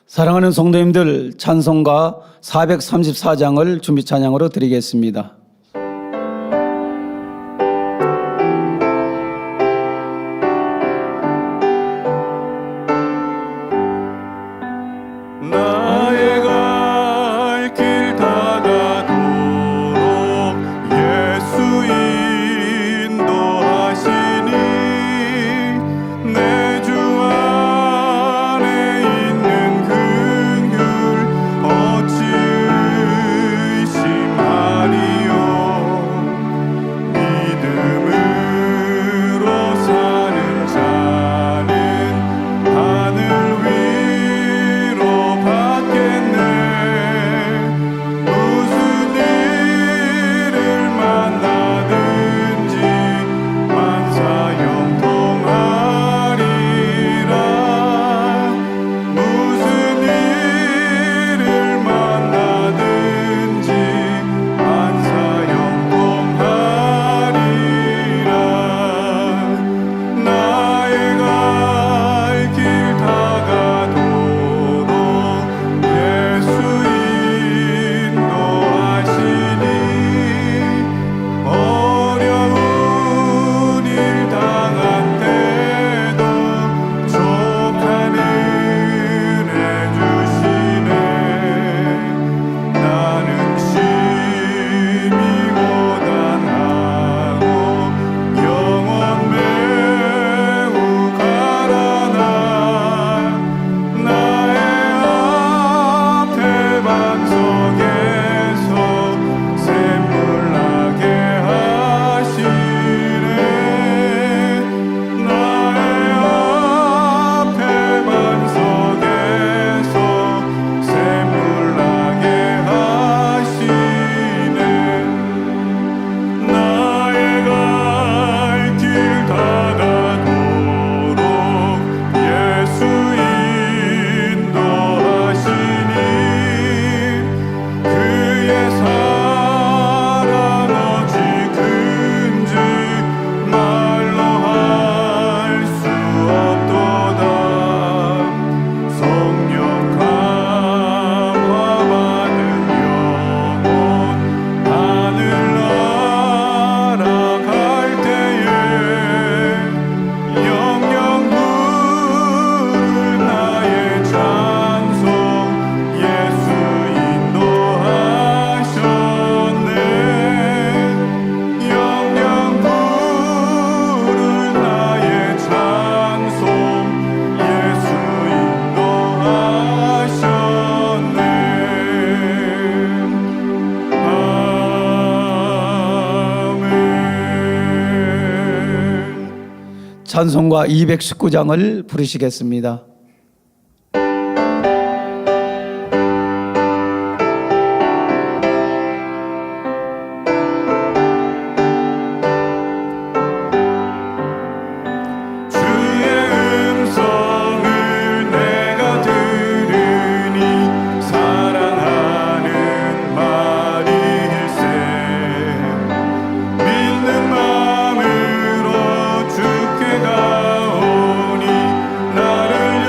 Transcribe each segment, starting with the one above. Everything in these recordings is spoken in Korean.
사랑하는 성도님들, 찬송가 434장을 준비 찬양으로 드리겠습니다. 나의 갈 길 다가도록 예수 인도하시니 내 주 안에 있는 긍휼 어찌 의심하리요. 믿음으로 사는 자는 하늘 위로 받겠네. 무슨 일을 만나든지 만사 형통하리라. 무슨 일을 만나든지 만사 형통하리라. 나의 갈 길 다가도록 예수 인도하시니 어려운 일 당한 때도 족한 은혜 주시네. 나는 심히 고단하고 영원 매우 가라나. 나의 앞에 반석에서 샘물 나게 하시네. 나의 앞에 반석에서 샘물 나게 하시네. 나의 갈 길 다가도록 예수 인도하시니 그의 사랑 어찌 큰지 말로 할 수 없도다. 성령 감화 받은 영혼 하늘 날아갈 때에 영영 부를 나의 찬송 예수 인도하셨네. 영영 부를 나의 찬송 예수 인도하셨네. 아멘. 찬송가 219장을 부르시겠습니다. 주의 음성을 내가 들으니 사랑하는 말일세. 믿는 마음으로 주께 가오니 나를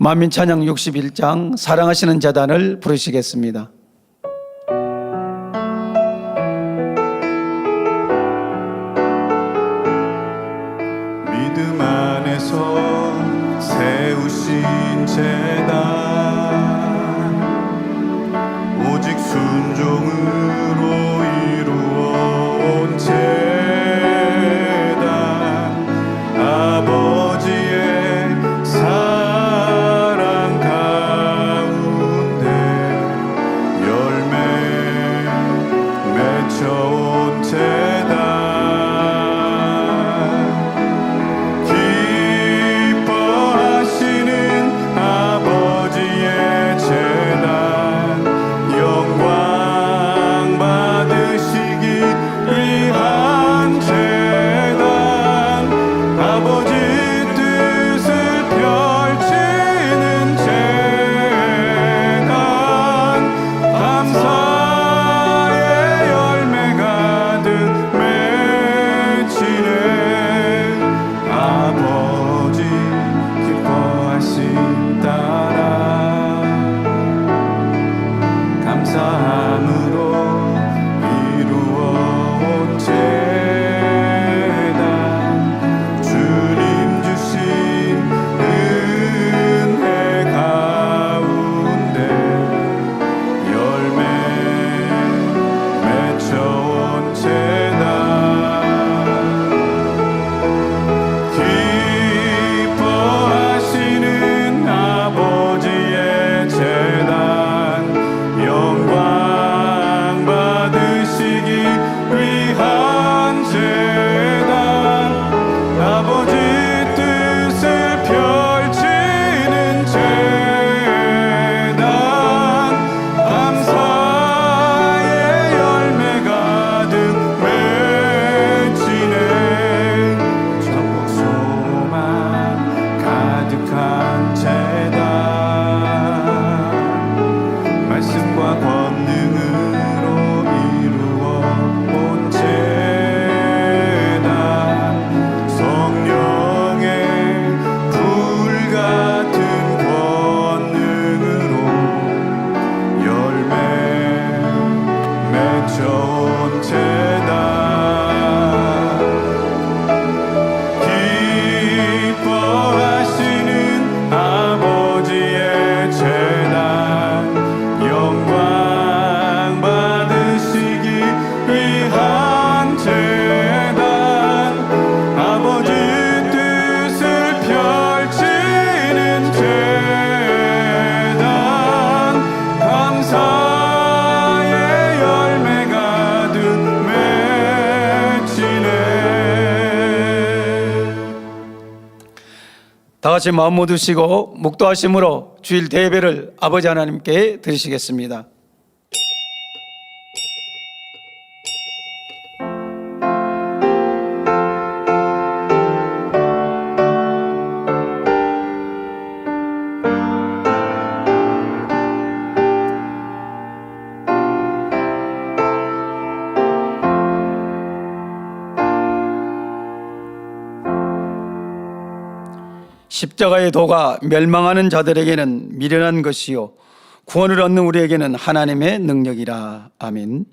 만민찬양 61장 사랑하시는 재단을 부르시겠습니다. 믿음 안에서 세우신 재단 오직 순종으로 이루어온 재단 아버지의 사랑 가운데 열매 맺혀온 재단 기뻐하시는 아버지의 재단 영광 받으시기 위한 재단 아버지 뜻을 펼치는 재단 감사의 열매 가득 맺히네 아버지 기뻐하신 따라 감사함으로 이루어온 재단 주님 주신 은혜 가운데 열매 맺혀온 재단 기뻐하시는 아버지의 재단 영광 받으시기 위한 재단 아버지 뜻을 펼치는 재단 감사의 열매 가득 맺히네 천국 소망 가득한 재단 말씀과 권능으로 이루어온 재단 성령의 불같은 권능으로 열매 맺혀온 재단 기뻐하시는 아버지의 재단 영광 받으시기 위한 재단 아버지 뜻을 펼치는 재단 감사의 열매 가득 맺히네 다 같이 마음 모두 쉬고 묵도하심으로 주일 대배를 아버지 하나님께 드리시겠습니다. 십자가의 도가 멸망하는 자들에게는 미련한 것이요 구원을 얻는 우리에게는 하나님의 능력이라. 아멘.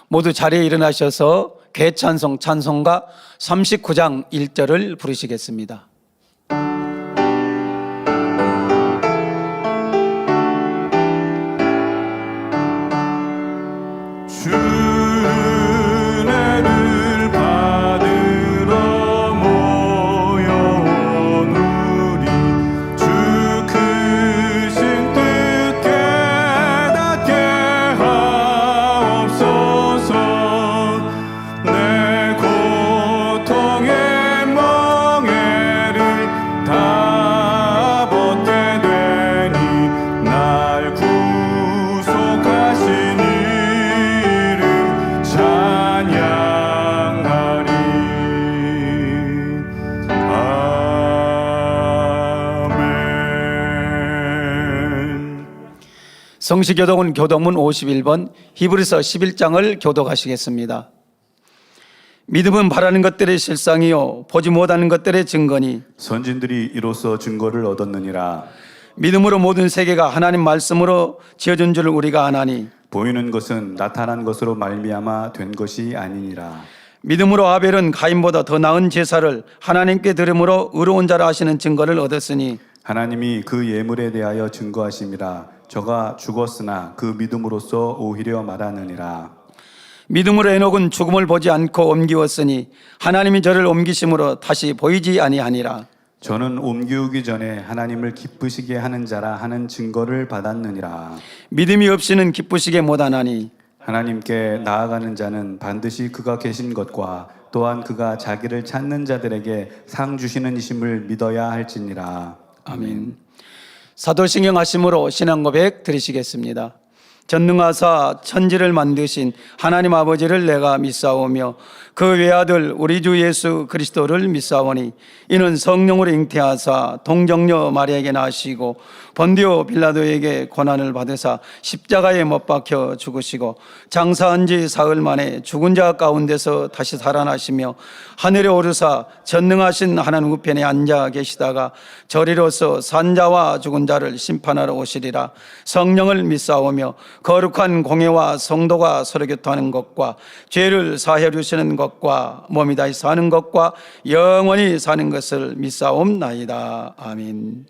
모두 자리에 일어나셔서 개찬송 찬송가 39장 1절을 부르시겠습니다. 은혜를 받으러 모여온 우리 주 크신 뜻 깨닫게 하옵소서 내 고통의 멍에를 다 벗게 되니 날 구속하신 이름 찬양하리. 아멘. 성시교독은 교독문 51번 히브리서 11장을 교독하시겠습니다. 믿음은 바라는 것들의 실상이요 보지 못하는 것들의 증거니 선진들이 이로써 증거를 얻었느니라. 믿음으로 모든 세계가 하나님 말씀으로 지어진 줄 우리가 아나니 보이는 것은 나타난 것으로 말미암아 된 것이 아니니라. 믿음으로 아벨은 가인보다 더 나은 제사를 하나님께 드림으로 의로운 자라 하시는 증거를 얻었으니 하나님이 그 예물에 대하여 증거하심이라. 저가 죽었으나 그 믿음으로써 오히려 말하느니라. 믿음으로 에녹은 죽음을 보지 않고 옮기었으니 하나님이 저를 옮기심으로 다시 보이지 아니하니라. 저는 옮기우기 전에 하나님을 기쁘시게 하는 자라 하는 증거를 받았느니라. 믿음이 없이는 기쁘시게 못하나니 하나님께 나아가는 자는 반드시 그가 계신 것과 또한 그가 자기를 찾는 자들에게 상 주시는 이심을 믿어야 할지니라. 아멘. 사도신경 하심으로 신앙 고백 드리시겠습니다. 전능하사 천지를 만드신 하나님 아버지를 내가 믿사오며 그 외아들 우리 주 예수 그리스도를 믿사오니 이는 성령으로 잉태하사 동정녀 마리아에게 나시고 본디오 빌라도에게 고난을 받으사 십자가에 못 박혀 죽으시고 장사한 지 사흘 만에 죽은 자 가운데서 다시 살아나시며 하늘에 오르사 전능하신 하나님 우편에 앉아 계시다가 저리로서 산자와 죽은 자를 심판하러 오시리라. 성령을 믿사오며 거룩한 공예와 성도가 서로 교통하는 것과 죄를 사해 주시는 것과 몸이 다시 사는 것과 영원히 사는 것을 믿사옵나이다. 아멘.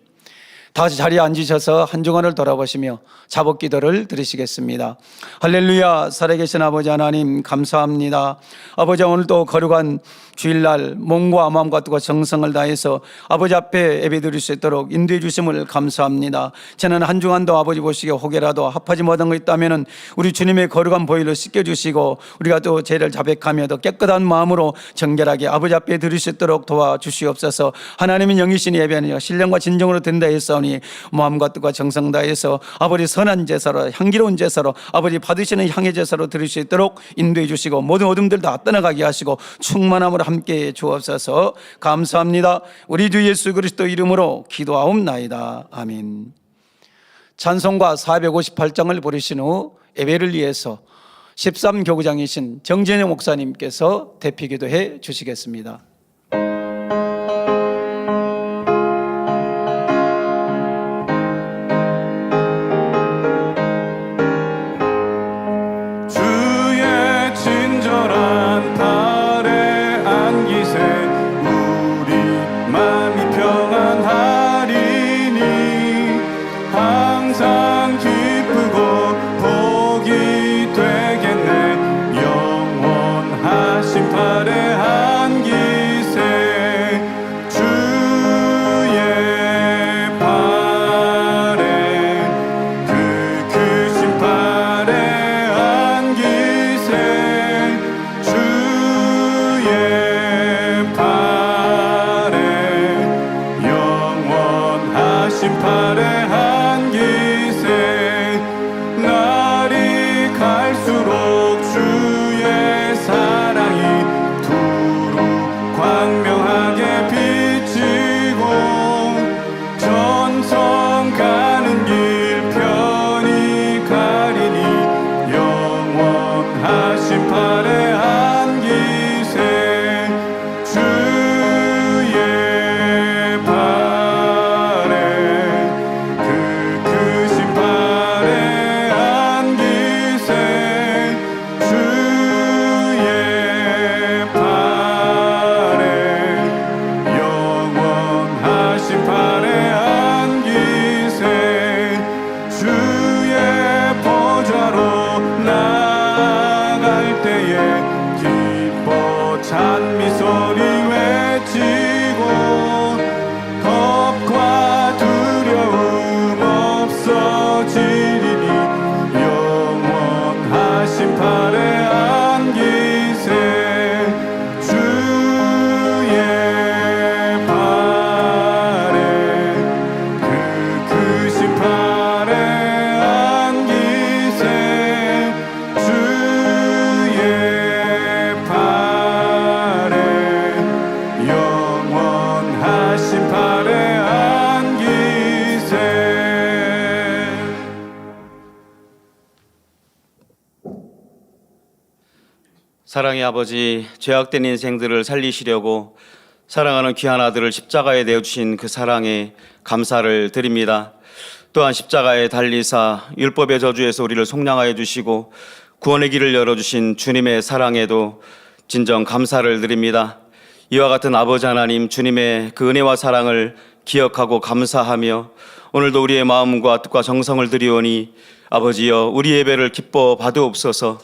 다 같이 자리에 앉으셔서 한 주간을 돌아보시며 자복 기도를 드리시겠습니다. 할렐루야. 살아계신 아버지 하나님 감사합니다. 아버지 오늘도 거룩한 주일날 몸과 마음과 뜻과 정성을 다해서 아버지 앞에 예배드릴 수 있도록 인도해 주심을 감사합니다. 저는 한 주간도 아버지 보시기에 혹여라도 합하지 못한 거 있다면 우리 주님의 거룩한 보혈로 씻겨주시고 우리가 또 죄를 자백하며 더 깨끗한 마음으로 정결하게 아버지 앞에 드릴 수 있도록 도와주시옵소서. 하나님은 영이신 예배하니 신령과 진정으로 된다 했사오니 마음과 뜻과 정성 다해서 아버지 선한 제사로 향기로운 제사로 아버지 받으시는 향의 제사로 드릴 수 있도록 인도해 주시고 모든 어둠들 다 떠나가게 하시고 충만함으로 함께 주옵소서. 감사합니다. 우리 주 예수 그리스도 이름으로 기도하옵나이다. 아멘. 찬송가 458장을 부르신 후 예배를 위해서 13교구장이신 정진영 목사님께서 대피 기도해 주시겠습니다. 주의 친절한 팔에 안기세 우리 마음이 평안하리니 항상 기쁘고 복이 되겠네. 영원하신 팔에 안기세 주의 팔에 그 크신 팔에 안기세 주의 팔에 영원하신 팔에 안기세 날이 갈수록 주의 사랑이 두루 광명하게 비치고 전성 가는 길 편히 가리니 영원하신 팔에 안기세 주의 팔에 그 크신 팔에 안기세 주의 팔에 영원하신 팔에 안기세 주의 보좌로 나갈 때에 기뻐 찬미 소리 외치고 겁과 두려움 없어지리니 영원하신 팔에 안기세 주의 팔에 그 크신 팔에 안기세 주의 팔에 영원하신 팔에 안기세. 사랑의 아버지, 죄악된 인생들을 살리시려고 사랑하는 귀한 아들을 십자가에 내어주신 그 사랑에 감사를 드립니다. 또한 십자가에 달리사 율법의 저주에서 우리를 속량하여 주시고 구원의 길을 열어주신 주님의 사랑에도 진정 감사를 드립니다. 이와 같은 아버지 하나님, 주님의 그 은혜와 사랑을 기억하고 감사하며 오늘도 우리의 마음과 뜻과 정성을 드리오니 아버지여, 우리 예배를 기뻐 받으옵소서.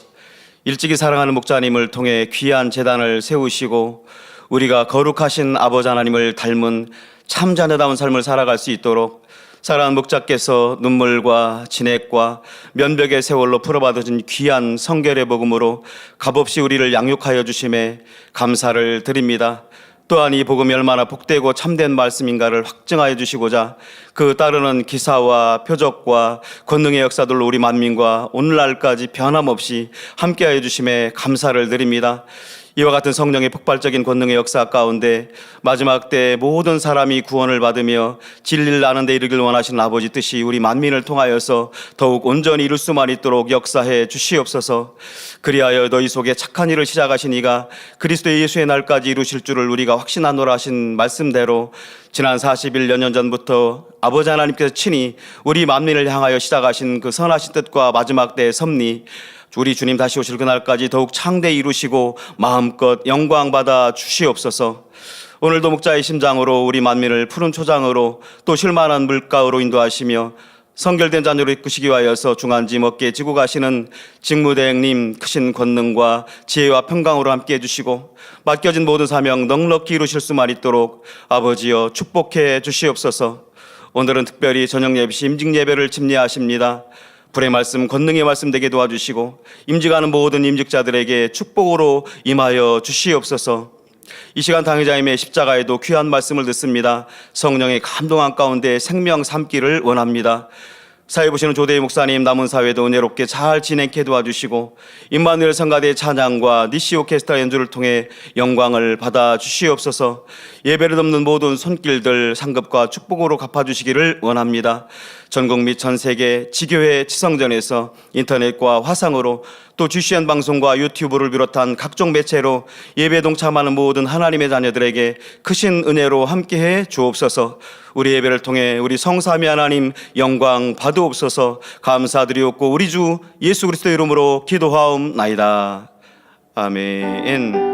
일찍이 사랑하는 목자님을 통해 귀한 제단을 세우시고 우리가 거룩하신 아버지 하나님을 닮은 참 자녀다운 삶을 살아갈 수 있도록 사랑하는 목자께서 눈물과 진액과 면벽의 세월로 풀어받으신 귀한 성결의 복음으로 값없이 우리를 양육하여 주심에 감사를 드립니다. 또한 이 복음이 얼마나 복되고 참된 말씀인가를 확증하여 주시고자 그 따르는 기사와 표적과 권능의 역사들로 우리 만민과 오늘날까지 변함없이 함께하여 주심에 감사를 드립니다. 이와 같은 성령의 폭발적인 권능의 역사 가운데 마지막 때 모든 사람이 구원을 받으며 진리를 아는 데 이르길 원하시는 아버지 뜻이 우리 만민을 통하여서 더욱 온전히 이룰 수만 있도록 역사해 주시옵소서. 그리하여 너희 속에 착한 일을 시작하신 이가 그리스도 예수의 날까지 이루실 줄을 우리가 확신하노라 하신 말씀대로 지난 41여 년 전부터 아버지 하나님께서 친히 우리 만민을 향하여 시작하신 그 선하신 뜻과 마지막 때의 섭리, 우리 주님 다시 오실 그날까지 더욱 창대히 이루시고 마음껏 영광받아 주시옵소서. 오늘도 목자의 심장으로 우리 만민을 푸른 초장으로 또 쉴만한 물가로 인도하시며 성결된 자녀로 이끄시기 위하여서 중한짐 어깨에 지고 가시는 직무대행님 크신 권능과 지혜와 평강으로 함께해 주시고 맡겨진 모든 사명 넉넉히 이루실 수만 있도록 아버지여 축복해 주시옵소서. 오늘은 특별히 저녁 예배 임직 예배를 집례하십니다. 불의 말씀, 권능의 말씀 되게 도와주시고 임직하는 모든 임직자들에게 축복으로 임하여 주시옵소서. 이 시간 당회자님의 십자가에도 귀한 말씀을 듣습니다. 성령의 감동한 가운데 생명 삼기를 원합니다. 사회 보시는 조대희 목사님, 남은 사회도 은혜롭게 잘 진행해 도와주시고 임마누엘 성가대의 찬양과 니시 오케스트라 연주를 통해 영광을 받아 주시옵소서. 예배를 돕는 모든 손길들 상급과 축복으로 갚아주시기를 원합니다. 전국 및 전 세계 지교회 지성전에서 인터넷과 화상으로 또 GCN 방송과 유튜브를 비롯한 각종 매체로 예배 동참하는 모든 하나님의 자녀들에게 크신 은혜로 함께해 주옵소서. 우리 예배를 통해 우리 성삼위 하나님 영광 받으옵소서. 감사드리옵고 우리 주 예수 그리스도 이름으로 기도하옵나이다. 아멘.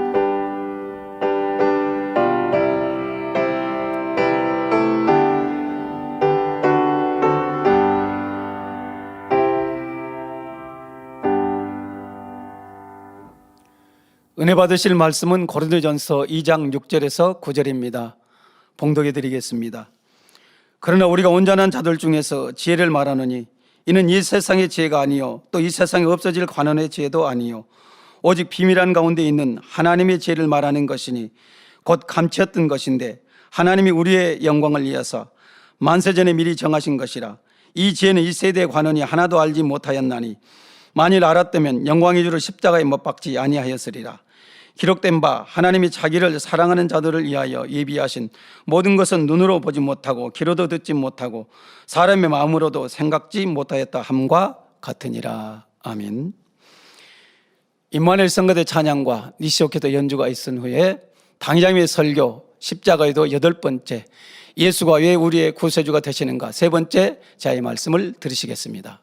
은혜 받으실 말씀은 고린도전서 2장 6절에서 9절입니다. 봉독해 드리겠습니다. 그러나 우리가 온전한 자들 중에서 지혜를 말하느니 이는 이 세상의 지혜가 아니요 또 이 세상에 없어질 관원의 지혜도 아니요 오직 비밀한 가운데 있는 하나님의 지혜를 말하는 것이니 곧 감추었던 것인데 하나님이 우리의 영광을 위하사 만세전에 미리 정하신 것이라. 이 지혜는 이 세대의 관원이 하나도 알지 못하였나니 만일 알았다면 영광의 주를 십자가에 못 박지 아니하였으리라. 기록된 바 하나님이 자기를 사랑하는 자들을 위하여 예비하신 모든 것은 눈으로 보지 못하고 귀로도 듣지 못하고 사람의 마음으로도 생각지 못하였다 함과 같으니라. 아멘. 임마누엘 성가대 찬양과 니시오케도 연주가 있은 후에 당회장님의 설교 십자가에도 8번째 예수가 왜 우리의 구세주가 되시는가 3번째 자의 말씀을 들으시겠습니다.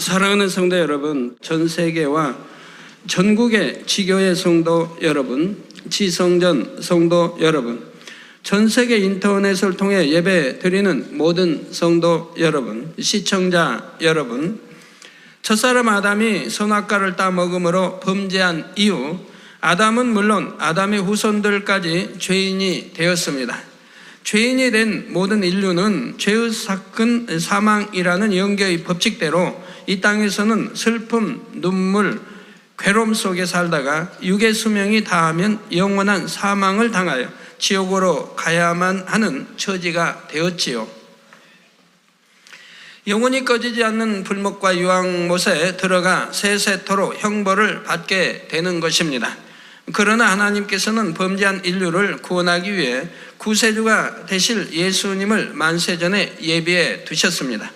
사랑하는 성도 여러분, 전 세계와 전국의 지교회 성도 여러분, 지성전 성도 여러분, 전 세계 인터넷을 통해 예배 드리는 모든 성도 여러분, 시청자 여러분, 첫사람 아담이 선악과를 따먹음으로 범죄한 이후 아담은 물론 아담의 후손들까지 죄인이 되었습니다. 죄인이 된 모든 인류는 죄의 사건 사망이라는 영계의 법칙대로 이 땅에서는 슬픔, 눈물, 괴로움 속에 살다가 육의 수명이 다하면 영원한 사망을 당하여 지옥으로 가야만 하는 처지가 되었지요. 영원히 꺼지지 않는 불목과 유황못에 들어가 세세토록 형벌을 받게 되는 것입니다. 그러나 하나님께서는 범죄한 인류를 구원하기 위해 구세주가 되실 예수님을 만세전에 예비해 두셨습니다.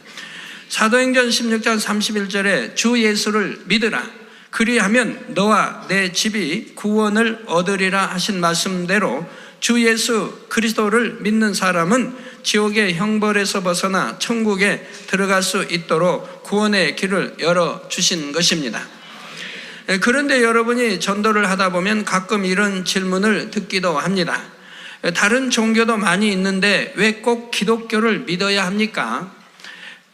사도행전 16장 31절에 주 예수를 믿으라, 그리하면 너와 내 집이 구원을 얻으리라 하신 말씀대로 주 예수 그리스도를 믿는 사람은 지옥의 형벌에서 벗어나 천국에 들어갈 수 있도록 구원의 길을 열어주신 것입니다. 그런데 여러분이 전도를 하다 보면 가끔 이런 질문을 듣기도 합니다. 다른 종교도 많이 있는데 왜 꼭 기독교를 믿어야 합니까?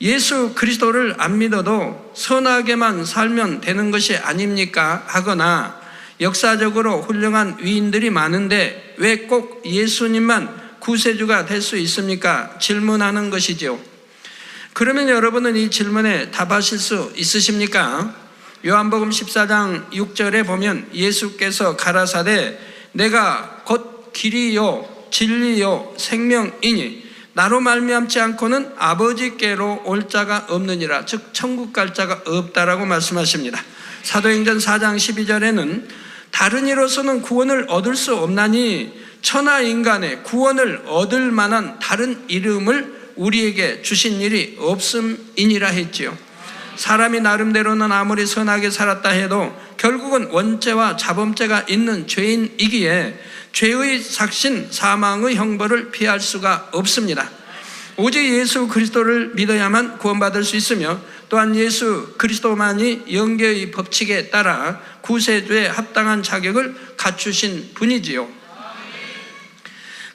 예수 그리스도를 안 믿어도 선하게만 살면 되는 것이 아닙니까? 하거나 역사적으로 훌륭한 위인들이 많은데 왜 꼭 예수님만 구세주가 될 수 있습니까? 질문하는 것이죠. 그러면 여러분은 이 질문에 답하실 수 있으십니까? 요한복음 14장 6절에 보면 예수께서 가라사대 내가 곧 길이요 진리요 생명이니 나로 말미암지 않고는 아버지께로 올 자가 없느니라, 즉 천국 갈 자가 없다라고 말씀하십니다. 사도행전 4장 12절에는 다른 이로서는 구원을 얻을 수 없나니 천하 인간의 구원을 얻을 만한 다른 이름을 우리에게 주신 일이 없음이니라 했지요. 사람이 나름대로는 아무리 선하게 살았다 해도 결국은 원죄와 자범죄가 있는 죄인이기에 죄의 삭신 사망의 형벌을 피할 수가 없습니다. 오직 예수 그리스도를 믿어야만 구원받을 수 있으며 또한 예수 그리스도만이 영계의 법칙에 따라 구세주에 합당한 자격을 갖추신 분이지요.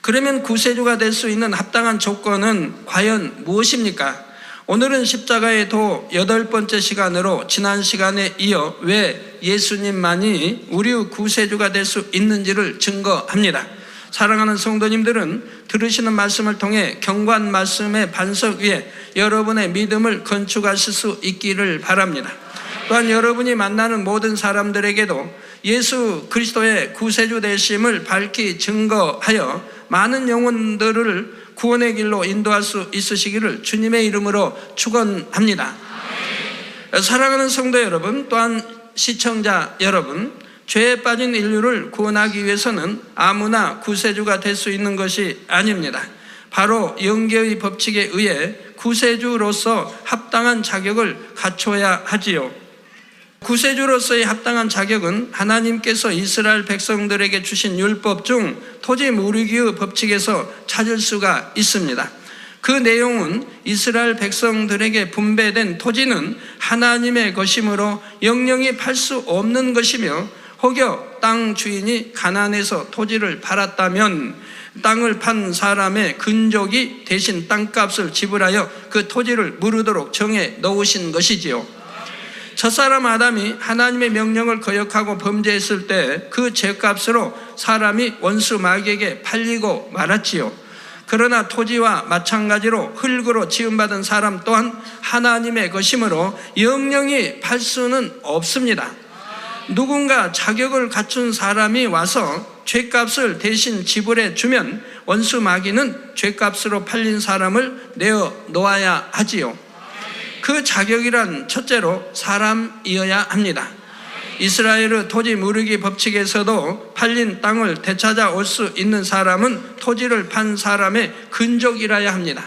그러면 구세주가 될 수 있는 합당한 조건은 과연 무엇입니까? 오늘은 십자가의 도 8번째 시간으로 지난 시간에 이어 왜 예수님만이 우리의 구세주가 될 수 있는지를 증거합니다. 사랑하는 성도님들은 들으시는 말씀을 통해 경관 말씀의 반석 위에 여러분의 믿음을 건축하실 수 있기를 바랍니다. 또한 여러분이 만나는 모든 사람들에게도 예수 그리스도의 구세주 되심을 밝히 증거하여 많은 영혼들을 구원의 길로 인도할 수 있으시기를 주님의 이름으로 축원합니다. 사랑하는 성도 여러분, 또한 시청자 여러분, 죄에 빠진 인류를 구원하기 위해서는 아무나 구세주가 될 수 있는 것이 아닙니다. 바로 영계의 법칙에 의해 구세주로서 합당한 자격을 갖춰야 하지요. 구세주로서의 합당한 자격은 하나님께서 이스라엘 백성들에게 주신 율법 중 토지 무르기의 법칙에서 찾을 수가 있습니다. 그 내용은 이스라엘 백성들에게 분배된 토지는 하나님의 것이므로 영영이 팔 수 없는 것이며 혹여 땅 주인이 가난해서 토지를 팔았다면 땅을 판 사람의 근족이 대신 땅값을 지불하여 그 토지를 무르도록 정해 놓으신 것이지요. 첫사람 아담이 하나님의 명령을 거역하고 범죄했을 때 그 죄값으로 사람이 원수 마귀에게 팔리고 말았지요. 그러나 토지와 마찬가지로 흙으로 지음받은 사람 또한 하나님의 것이므로 영영이 팔 수는 없습니다. 누군가 자격을 갖춘 사람이 와서 죄값을 대신 지불해 주면 원수 마귀는 죄값으로 팔린 사람을 내어 놓아야 하지요. 그 자격이란 첫째로 사람이어야 합니다. 이스라엘의 토지 무르기 법칙에서도 팔린 땅을 되찾아 올 수 있는 사람은 토지를 판 사람의 근족이라야 합니다.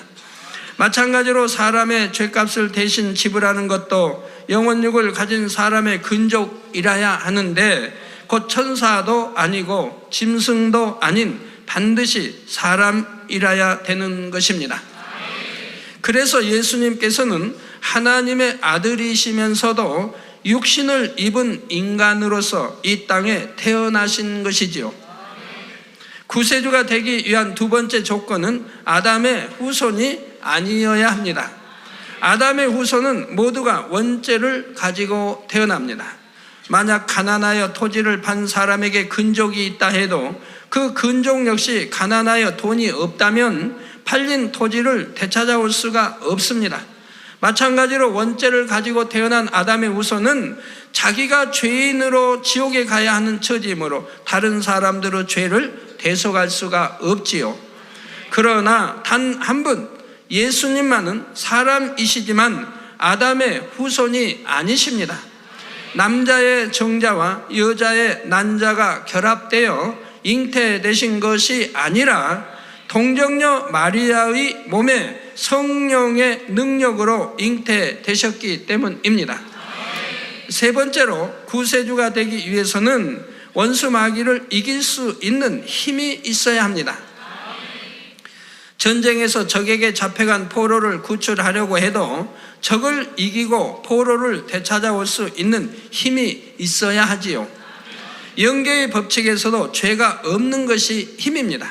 마찬가지로 사람의 죄값을 대신 지불하는 것도 영혼육을 가진 사람의 근족이라야 하는데 곧 천사도 아니고 짐승도 아닌 반드시 사람이라야 되는 것입니다. 그래서 예수님께서는 하나님의 아들이시면서도 육신을 입은 인간으로서 이 땅에 태어나신 것이지요. 구세주가 되기 위한 두 번째 조건은 아담의 후손이 아니어야 합니다. 아담의 후손은 모두가 원죄를 가지고 태어납니다. 만약 가난하여 토지를 판 사람에게 근족이 있다 해도 그 근족 역시 가난하여 돈이 없다면 팔린 토지를 되찾아올 수가 없습니다. 마찬가지로 원죄를 가지고 태어난 아담의 후손은 자기가 죄인으로 지옥에 가야 하는 처지이므로 다른 사람들의 죄를 대속할 수가 없지요. 그러나 단 한 분, 예수님만은 사람이시지만 아담의 후손이 아니십니다. 남자의 정자와 여자의 난자가 결합되어 잉태되신 것이 아니라 동정녀 마리아의 몸에 성령의 능력으로 잉태되셨기 때문입니다. 세 번째로 구세주가 되기 위해서는 원수 마귀를 이길 수 있는 힘이 있어야 합니다. 전쟁에서 적에게 잡혀간 포로를 구출하려고 해도 적을 이기고 포로를 되찾아올 수 있는 힘이 있어야 하지요. 영계의 법칙에서도 죄가 없는 것이 힘입니다.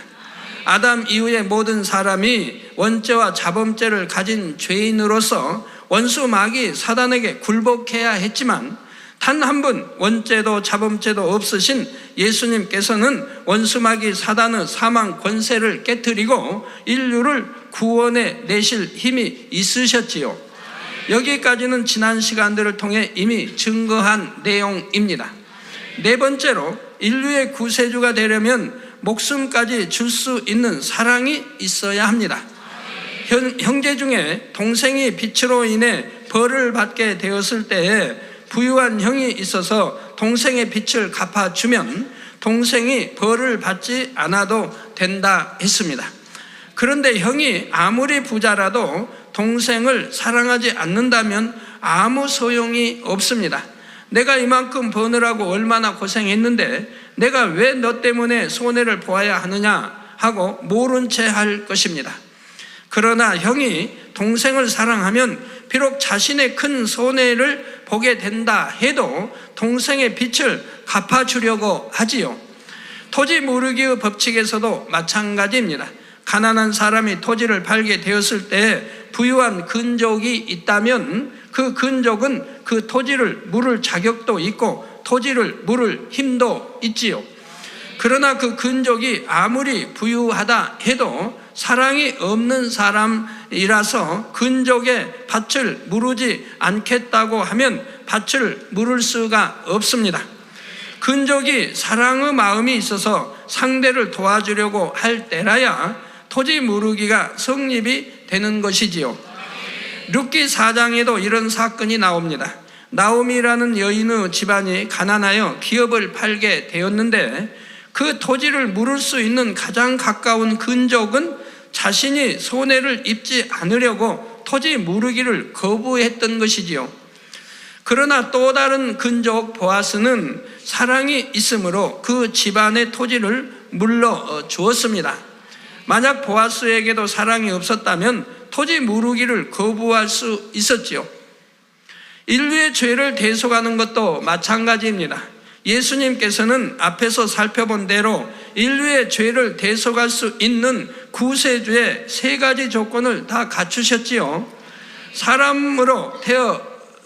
아담 이후의 모든 사람이 원죄와 자범죄를 가진 죄인으로서 원수 마귀 사단에게 굴복해야 했지만 단 한 분 원죄도 자범죄도 없으신 예수님께서는 원수 마귀 사단의 사망 권세를 깨뜨리고 인류를 구원해 내실 힘이 있으셨지요. 여기까지는 지난 시간들을 통해 이미 증거한 내용입니다. 네 번째로 인류의 구세주가 되려면 목숨까지 줄 수 있는 사랑이 있어야 합니다. 형제 중에 동생이 빛으로 인해 벌을 받게 되었을 때에 부유한 형이 있어서 동생의 빚을 갚아주면 동생이 벌을 받지 않아도 된다 했습니다. 그런데 형이 아무리 부자라도 동생을 사랑하지 않는다면 아무 소용이 없습니다. 내가 이만큼 버느라고 얼마나 고생했는데 내가 왜 너 때문에 손해를 보아야 하느냐 하고 모른 채 할 것입니다. 그러나 형이 동생을 사랑하면 비록 자신의 큰 손해를 보게 된다 해도 동생의 빚을 갚아주려고 하지요. 토지 무르기의 법칙에서도 마찬가지입니다. 가난한 사람이 토지를 팔게 되었을 때 부유한 근족이 있다면 그 근족은 그 토지를 물을 자격도 있고 토지를 물을 힘도 있지요. 그러나 그 근족이 아무리 부유하다 해도 사랑이 없는 사람이라서 근족의 밭을 무르지 않겠다고 하면 밭을 무를 수가 없습니다. 근족이 사랑의 마음이 있어서 상대를 도와주려고 할 때라야 토지 무르기가 성립이 되는 것이지요. 룻기 4장에도 이런 사건이 나옵니다. 나오미라는 여인의 집안이 가난하여 기업을 팔게 되었는데 그 토지를 물을 수 있는 가장 가까운 근족은 자신이 손해를 입지 않으려고 토지 무르기를 거부했던 것이지요. 그러나 또 다른 근족 보아스는 사랑이 있으므로 그 집안의 토지를 물러 주었습니다. 만약 보아스에게도 사랑이 없었다면 토지 무르기를 거부할 수 있었지요. 인류의 죄를 대속하는 것도 마찬가지입니다. 예수님께서는 앞에서 살펴본 대로 인류의 죄를 대속할 수 있는 구세주의 세 가지 조건을 다 갖추셨지요. 사람으로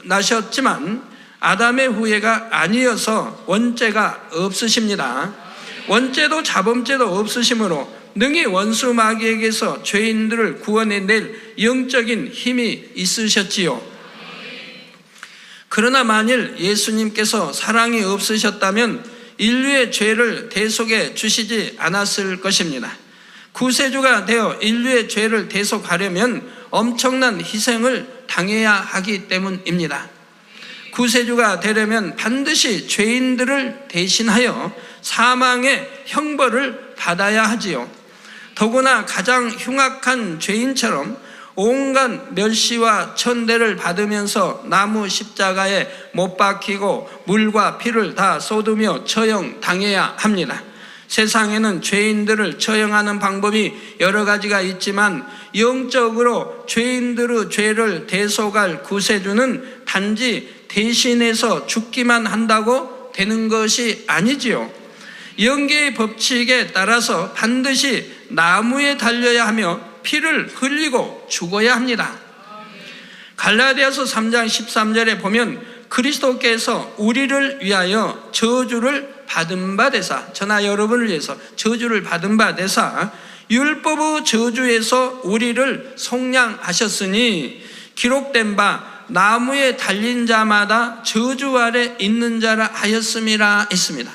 태어나셨지만 아담의 후예가 아니어서 원죄가 없으십니다. 원죄도 자범죄도 없으시므로 능히 원수 마귀에게서 죄인들을 구원해낼 영적인 힘이 있으셨지요. 그러나 만일 예수님께서 사랑이 없으셨다면 인류의 죄를 대속해 주시지 않았을 것입니다. 구세주가 되어 인류의 죄를 대속하려면 엄청난 희생을 당해야 하기 때문입니다. 구세주가 되려면 반드시 죄인들을 대신하여 사망의 형벌을 받아야 하지요. 더구나 가장 흉악한 죄인처럼 온갖 멸시와 천대를 받으면서 나무 십자가에 못 박히고 물과 피를 다 쏟으며 처형당해야 합니다. 세상에는 죄인들을 처형하는 방법이 여러 가지가 있지만 영적으로 죄인들의 죄를 대속할 구세주는 단지 대신해서 죽기만 한다고 되는 것이 아니지요. 영계의 법칙에 따라서 반드시 나무에 달려야 하며 피를 흘리고 죽어야 합니다. 갈라디아서 3장 13절에 보면 그리스도께서 우리를 위하여 저주를 받은 바 되사, 저나 여러분을 위해서 저주를 받은 바 되사 율법의 저주에서 우리를 속량하셨으니 기록된 바 나무에 달린 자마다 저주 아래 있는 자라 하였음이라 했습니다.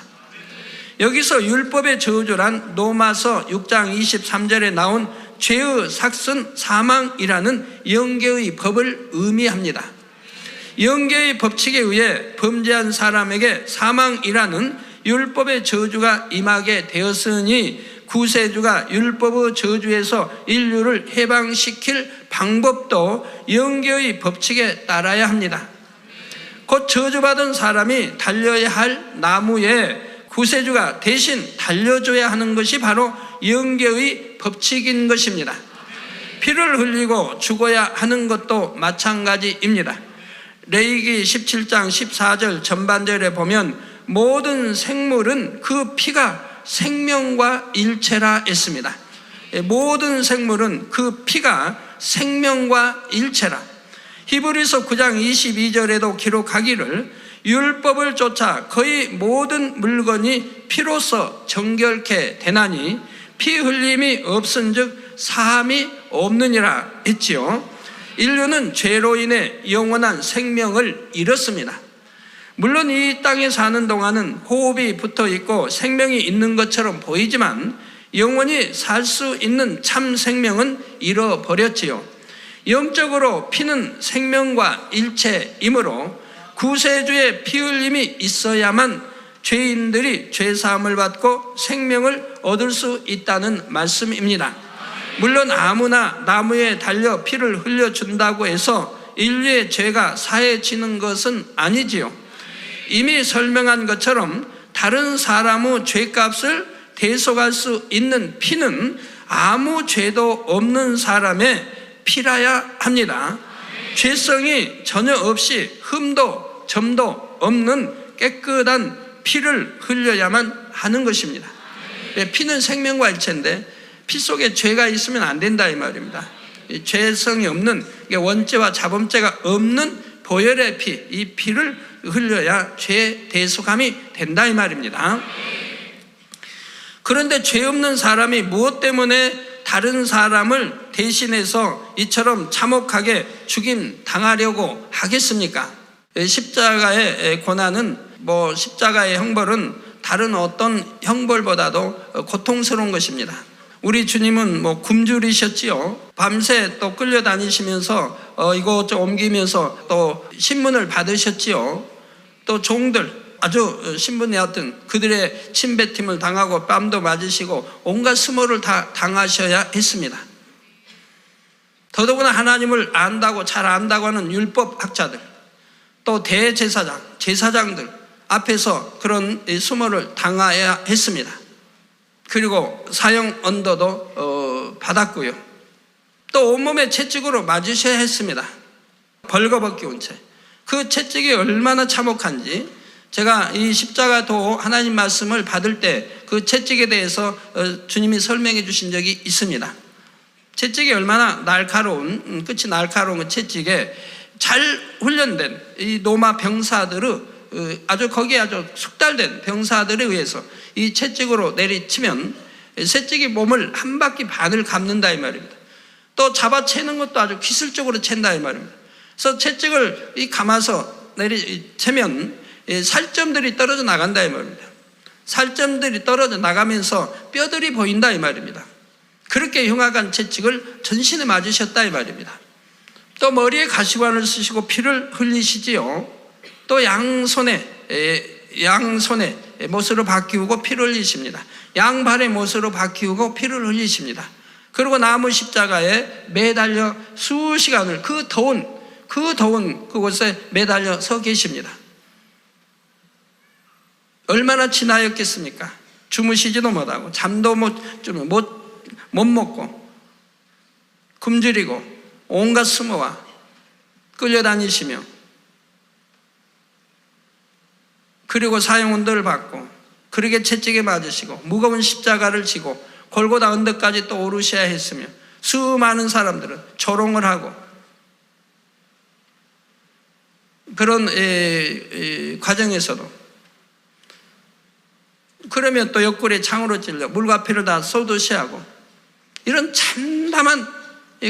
여기서 율법의 저주란 로마서 6장 23절에 나온 죄의 삭슨 사망이라는 영계의 법을 의미합니다. 영계의 법칙에 의해 범죄한 사람에게 사망이라는 율법의 저주가 임하게 되었으니 구세주가 율법의 저주에서 인류를 해방시킬 방법도 영계의 법칙에 따라야 합니다. 곧 저주받은 사람이 달려야 할 나무에 구세주가 대신 달려줘야 하는 것이 바로 영계의 법칙인 것입니다. 피를 흘리고 죽어야 하는 것도 마찬가지입니다. 레위기 17장 14절 전반절에 보면 모든 생물은 그 피가 생명과 일체라 했습니다. 모든 생물은 그 피가 생명과 일체라. 히브리서 9장 22절에도 기록하기를 율법을 쫓아 거의 모든 물건이 피로써 정결케 되나니 피 흘림이 없은즉 사함이 없느니라 했지요. 인류는 죄로 인해 영원한 생명을 잃었습니다. 물론 이 땅에 사는 동안은 호흡이 붙어 있고 생명이 있는 것처럼 보이지만 영원히 살 수 있는 참 생명은 잃어버렸지요. 영적으로 피는 생명과 일체이므로 구세주의 피 흘림이 있어야만 죄인들이 죄사함을 받고 생명을 얻을 수 있다는 말씀입니다. 물론 아무나 나무에 달려 피를 흘려준다고 해서 인류의 죄가 사해지는 것은 아니지요. 이미 설명한 것처럼 다른 사람의 죄값을 대속할 수 있는 피는 아무 죄도 없는 사람의 피라야 합니다. 죄성이 전혀 없이 흠도 점도 없는 깨끗한 피를 흘려야만 하는 것입니다. 피는 생명과 일체인데 피 속에 죄가 있으면 안 된다 이 말입니다. 죄성이 없는 원죄와 자범죄가 없는 보혈의 피, 이 피를 흘려야 죄 대속함이 된다 이 말입니다. 그런데 죄 없는 사람이 무엇 때문에 다른 사람을 대신해서 이처럼 참혹하게 죽임 당하려고 하겠습니까? 십자가의 고난은 십자가의 형벌은 다른 어떤 형벌보다도 고통스러운 것입니다. 우리 주님은 굶주리셨지요. 밤새 또 끌려다니시면서 이곳저곳 옮기면서 또 신문을 받으셨지요. 또 종들 아주 신분이었던 그들의 침뱉음을 당하고 뺨도 맞으시고 온갖 수모를 다 당하셔야 했습니다. 더더구나 하나님을 안다고 잘 안다고 하는 율법학자들 또 대제사장, 제사장들 앞에서 그런 수모를 당해야 했습니다. 그리고 사형 언도도 받았고요. 또 온몸에 채찍으로 맞으셔야 했습니다. 벌거벗겨온 채. 그 채찍이 얼마나 참혹한지 제가 이 십자가도 하나님 말씀을 받을 때 그 채찍에 대해서 주님이 설명해 주신 적이 있습니다. 채찍이 얼마나 날카로운, 끝이 날카로운 그 채찍에 잘 훈련된 이 로마 병사들의 거기에 아주 숙달된 병사들에 의해서 이 채찍으로 내리치면 채찍이 몸을 한 바퀴 반을 감는다 이 말입니다. 또 잡아채는 것도 아주 기술적으로 챈다 이 말입니다. 그래서 채찍을 감아서 내리채면 살점들이 떨어져 나간다 이 말입니다. 살점들이 떨어져 나가면서 뼈들이 보인다 이 말입니다. 그렇게 흉악한 채찍을 전신에 맞으셨다 이 말입니다. 또 머리에 가시관을 쓰시고 피를 흘리시지요. 또 양손에 못으로 박히우고 피를 흘리십니다. 양발에 못으로 박히우고 피를 흘리십니다. 그리고 나무 십자가에 매달려 수시간을 그 더운 그곳에 매달려 서 계십니다. 얼마나 지나였겠습니까? 주무시지도 못하고 잠도 못 먹고 굶주리고 온갖 수모와 끌려다니시며 그리고 사형운동을 받고 그렇게 채찍에 맞으시고 무거운 십자가를 지고 골고다 언덕까지 또 오르셔야 했으며 수많은 사람들은 조롱을 하고 그런 과정에서도 그러면 또 옆구리에 창으로 찔려 물과 피를 다 쏟으시하고 이런 참담한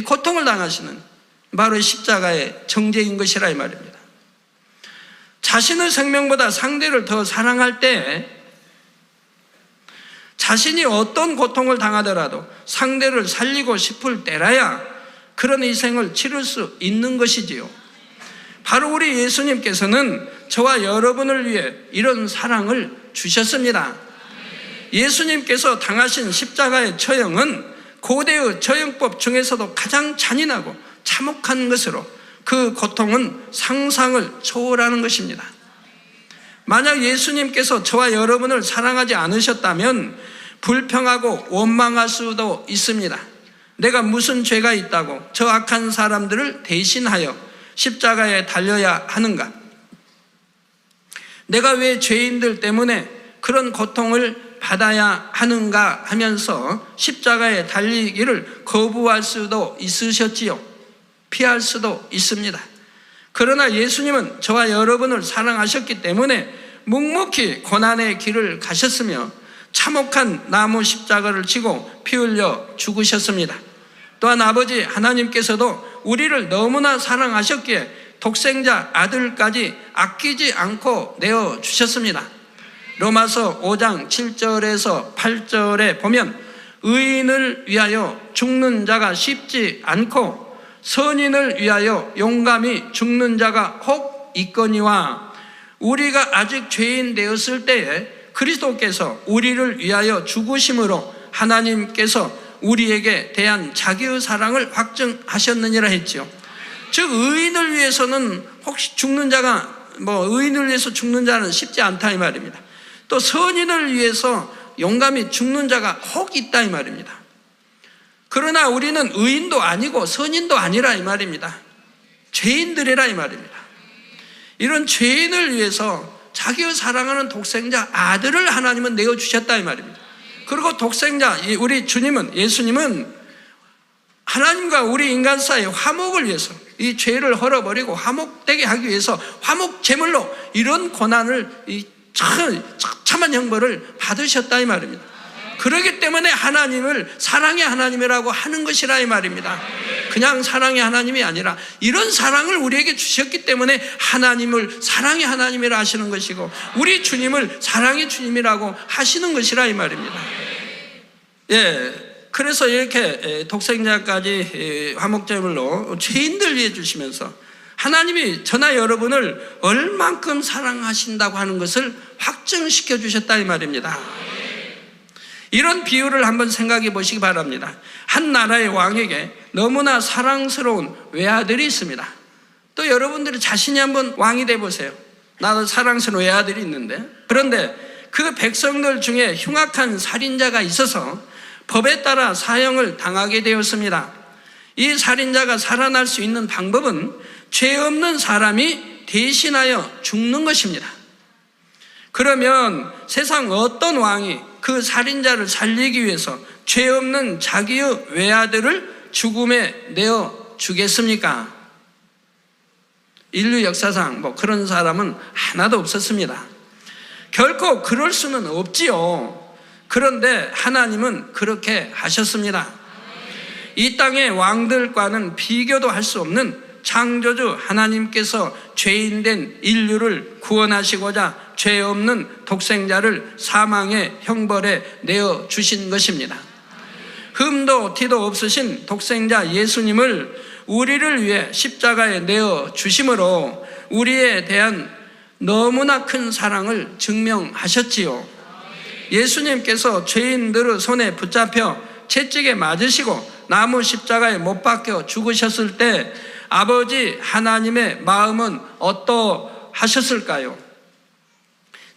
고통을 당하시는 바로 십자가의 정죄인 것이라 이 말입니다. 자신의 생명보다 상대를 더 사랑할 때 자신이 어떤 고통을 당하더라도 상대를 살리고 싶을 때라야 그런 희생을 치를 수 있는 것이지요. 바로 우리 예수님께서는 저와 여러분을 위해 이런 사랑을 주셨습니다. 예수님께서 당하신 십자가의 처형은 고대의 처형법 중에서도 가장 잔인하고 참혹한 것으로 그 고통은 상상을 초월하는 것입니다. 만약 예수님께서 저와 여러분을 사랑하지 않으셨다면 불평하고 원망할 수도 있습니다. 내가 무슨 죄가 있다고 저 악한 사람들을 대신하여 십자가에 달려야 하는가? 내가 왜 죄인들 때문에 그런 고통을 받아야 하는가 하면서 십자가에 달리기를 거부할 수도 있으셨지요. 피할 수도 있습니다. 그러나 예수님은 저와 여러분을 사랑하셨기 때문에 묵묵히 고난의 길을 가셨으며 참혹한 나무 십자가를 지고 피 흘려 죽으셨습니다. 또한 아버지 하나님께서도 우리를 너무나 사랑하셨기에 독생자 아들까지 아끼지 않고 내어주셨습니다. 로마서 5장 7절에서 8절에 보면 의인을 위하여 죽는 자가 쉽지 않고 선인을 위하여 용감히 죽는 자가 혹 있거니와 우리가 아직 죄인 되었을 때에 그리스도께서 우리를 위하여 죽으심으로 하나님께서 우리에게 대한 자기의 사랑을 확증하셨느니라 했죠. 즉 의인을 위해서는 혹시 죽는 자가 의인을 위해서 죽는 자는 쉽지 않다 이 말입니다. 또 선인을 위해서 용감히 죽는 자가 혹 있다 이 말입니다. 그러나 우리는 의인도 아니고 선인도 아니라 이 말입니다. 죄인들이라 이 말입니다. 이런 죄인을 위해서 자기의 사랑하는 독생자 아들을 하나님은 내어주셨다 이 말입니다. 그리고 독생자 우리 주님은 예수님은 하나님과 우리 인간 사이의 화목을 위해서 이 죄를 헐어버리고 화목되게 하기 위해서 화목 제물로 이런 고난을 참한 형벌을 받으셨다 이 말입니다. 그렇기 때문에 하나님을 사랑의 하나님이라고 하는 것이라 이 말입니다. 그냥 사랑의 하나님이 아니라 이런 사랑을 우리에게 주셨기 때문에 하나님을 사랑의 하나님이라 하시는 것이고 우리 주님을 사랑의 주님이라고 하시는 것이라 이 말입니다. 그래서 이렇게 독생자까지 화목제물로 죄인들 위해 주시면서 하나님이 저나 여러분을 얼만큼 사랑하신다고 하는 것을 확증시켜 주셨다 이 말입니다. 이런 비유를 한번 생각해 보시기 바랍니다. 한 나라의 왕에게 너무나 사랑스러운 외아들이 있습니다. 또 여러분들이 자신이 한번 왕이 돼 보세요. 나도 사랑스러운 외아들이 있는데 그런데 그 백성들 중에 흉악한 살인자가 있어서 법에 따라 사형을 당하게 되었습니다. 이 살인자가 살아날 수 있는 방법은 죄 없는 사람이 대신하여 죽는 것입니다. 그러면 세상 어떤 왕이 그 살인자를 살리기 위해서 죄 없는 자기의 외아들을 죽음에 내어 주겠습니까? 인류 역사상 그런 사람은 하나도 없었습니다. 결코 그럴 수는 없지요. 그런데 하나님은 그렇게 하셨습니다. 이 땅의 왕들과는 비교도 할 수 없는 창조주 하나님께서 죄인된 인류를 구원하시고자 죄 없는 독생자를 사망의 형벌에 내어주신 것입니다. 흠도 티도 없으신 독생자 예수님을 우리를 위해 십자가에 내어주심으로 우리에 대한 너무나 큰 사랑을 증명하셨지요. 예수님께서 죄인들의 손에 붙잡혀 채찍에 맞으시고 나무 십자가에 못 박혀 죽으셨을 때 아버지 하나님의 마음은 어떠하셨을까요?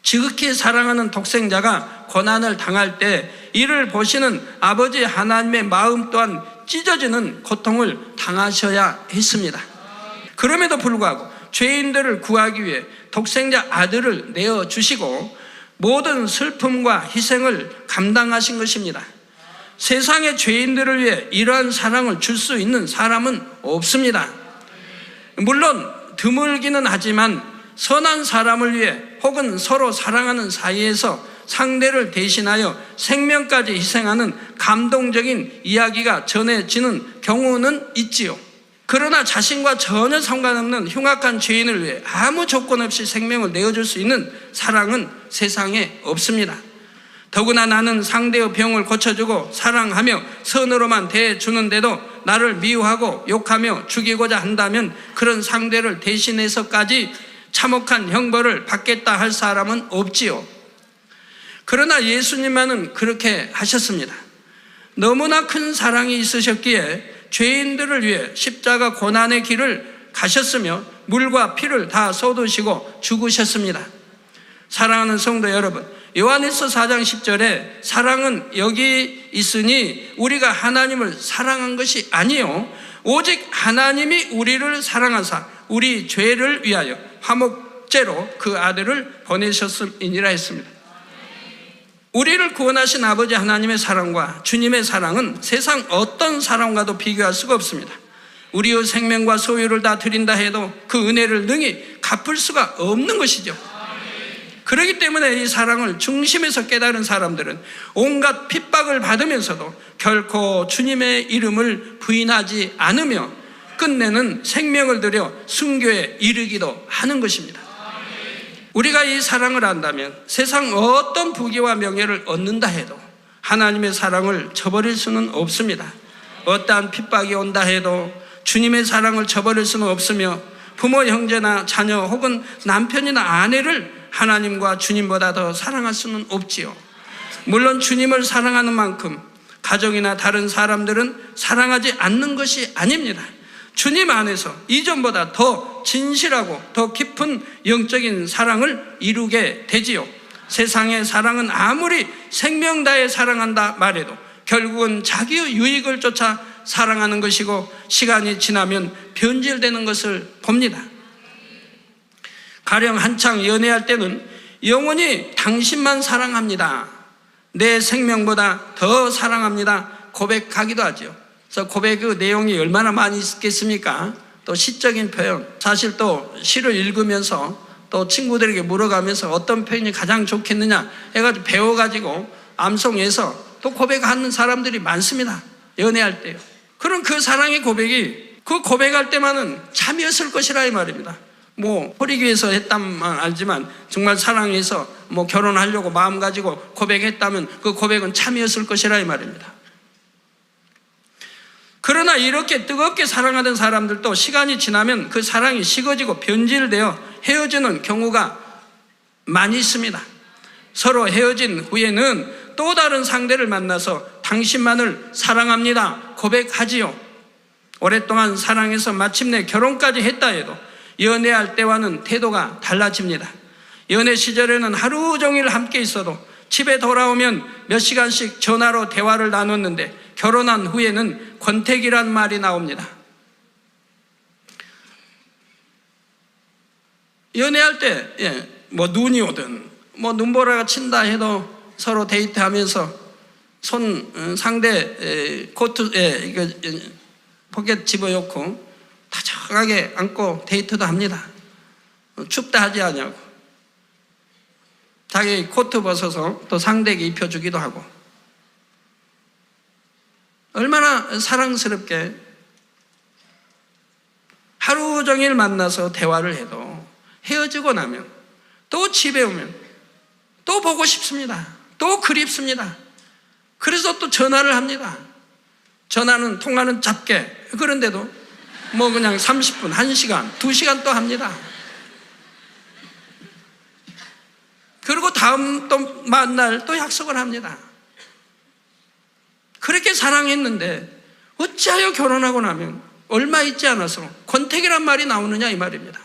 지극히 사랑하는 독생자가 고난을 당할 때 이를 보시는 아버지 하나님의 마음 또한 찢어지는 고통을 당하셔야 했습니다. 그럼에도 불구하고 죄인들을 구하기 위해 독생자 아들을 내어주시고 모든 슬픔과 희생을 감당하신 것입니다. 세상의 죄인들을 위해 이러한 사랑을 줄 수 있는 사람은 없습니다. 물론 드물기는 하지만 선한 사람을 위해 혹은 서로 사랑하는 사이에서 상대를 대신하여 생명까지 희생하는 감동적인 이야기가 전해지는 경우는 있지요. 그러나 자신과 전혀 상관없는 흉악한 죄인을 위해 아무 조건 없이 생명을 내어줄 수 있는 사랑은 세상에 없습니다. 더구나 나는 상대의 병을 고쳐주고 사랑하며 선으로만 대해주는데도 나를 미워하고 욕하며 죽이고자 한다면 그런 상대를 대신해서까지 참혹한 형벌을 받겠다 할 사람은 없지요. 그러나 예수님만은 그렇게 하셨습니다. 너무나 큰 사랑이 있으셨기에 죄인들을 위해 십자가 고난의 길을 가셨으며 물과 피를 다 쏟으시고 죽으셨습니다. 사랑하는 성도 여러분, 요한일서 4장 10절에 사랑은 여기 있으니 우리가 하나님을 사랑한 것이 아니요 오직 하나님이 우리를 사랑하사 우리 죄를 위하여 화목제로 그 아들을 보내셨음이니라 했습니다. 우리를 구원하신 아버지 하나님의 사랑과 주님의 사랑은 세상 어떤 사랑과도 비교할 수가 없습니다. 우리의 생명과 소유를 다 드린다 해도 그 은혜를 능히 갚을 수가 없는 것이죠. 그렇기 때문에 이 사랑을 중심에서 깨달은 사람들은 온갖 핍박을 받으면서도 결코 주님의 이름을 부인하지 않으며 끝내는 생명을 들여 순교에 이르기도 하는 것입니다. 우리가 이 사랑을 안다면 세상 어떤 부귀와 명예를 얻는다 해도 하나님의 사랑을 저버릴 수는 없습니다. 어떠한 핍박이 온다 해도 주님의 사랑을 저버릴 수는 없으며 부모, 형제나 자녀 혹은 남편이나 아내를 하나님과 주님보다 더 사랑할 수는 없지요. 물론 주님을 사랑하는 만큼 가족이나 다른 사람들은 사랑하지 않는 것이 아닙니다. 주님 안에서 이전보다 더 진실하고 더 깊은 영적인 사랑을 이루게 되지요. 세상의 사랑은 아무리 생명 다해 사랑한다 말해도 결국은 자기의 유익을 쫓아 사랑하는 것이고 시간이 지나면 변질되는 것을 봅니다. 가령 한창 연애할 때는 영원히 당신만 사랑합니다, 내 생명보다 더 사랑합니다 고백하기도 하죠. 그래서 고백의 내용이 얼마나 많이 있겠습니까? 또 시적인 표현, 사실 또 시를 읽으면서 또 친구들에게 물어가면서 어떤 표현이 가장 좋겠느냐 해가지고 배워가지고 암송해서 또 고백하는 사람들이 많습니다. 연애할 때요. 그럼 그 사랑의 고백이 그 고백할 때만은 참이었을 것이라 이 말입니다. 뭐 호리기 위해서 했다만 알지만 정말 사랑해서 뭐 결혼하려고 마음 가지고 고백했다면 그 고백은 참이었을 것이라 이 말입니다. 그러나 이렇게 뜨겁게 사랑하던 사람들도 시간이 지나면 그 사랑이 식어지고 변질되어 헤어지는 경우가 많이 있습니다. 서로 헤어진 후에는 또 다른 상대를 만나서 당신만을 사랑합니다 고백하지요. 오랫동안 사랑해서 마침내 결혼까지 했다 해도 연애할 때와는 태도가 달라집니다. 연애 시절에는 하루 종일 함께 있어도 집에 돌아오면 몇 시간씩 전화로 대화를 나눴는데 결혼한 후에는 권태기란 말이 나옵니다. 연애할 때 뭐 눈이 오든 뭐 눈보라가 친다 해도 서로 데이트하면서 상대 코트에 포켓 집어넣고 다정하게 안고 데이트도 합니다. 춥다 하지 않냐고 자기 코트 벗어서 또 상대에게 입혀주기도 하고 얼마나 사랑스럽게 하루 종일 만나서 대화를 해도 헤어지고 나면 또 집에 오면 또 보고 싶습니다. 또 그립습니다. 그래서 또 전화를 합니다. 전화는 통화는 짧게 그런데도 뭐 그냥 30분, 1시간, 2시간 또 합니다. 그리고 다음 또 만날 또 약속을 합니다. 그렇게 사랑했는데 어찌하여 결혼하고 나면 얼마 있지 않아서 권태기란 말이 나오느냐 이 말입니다.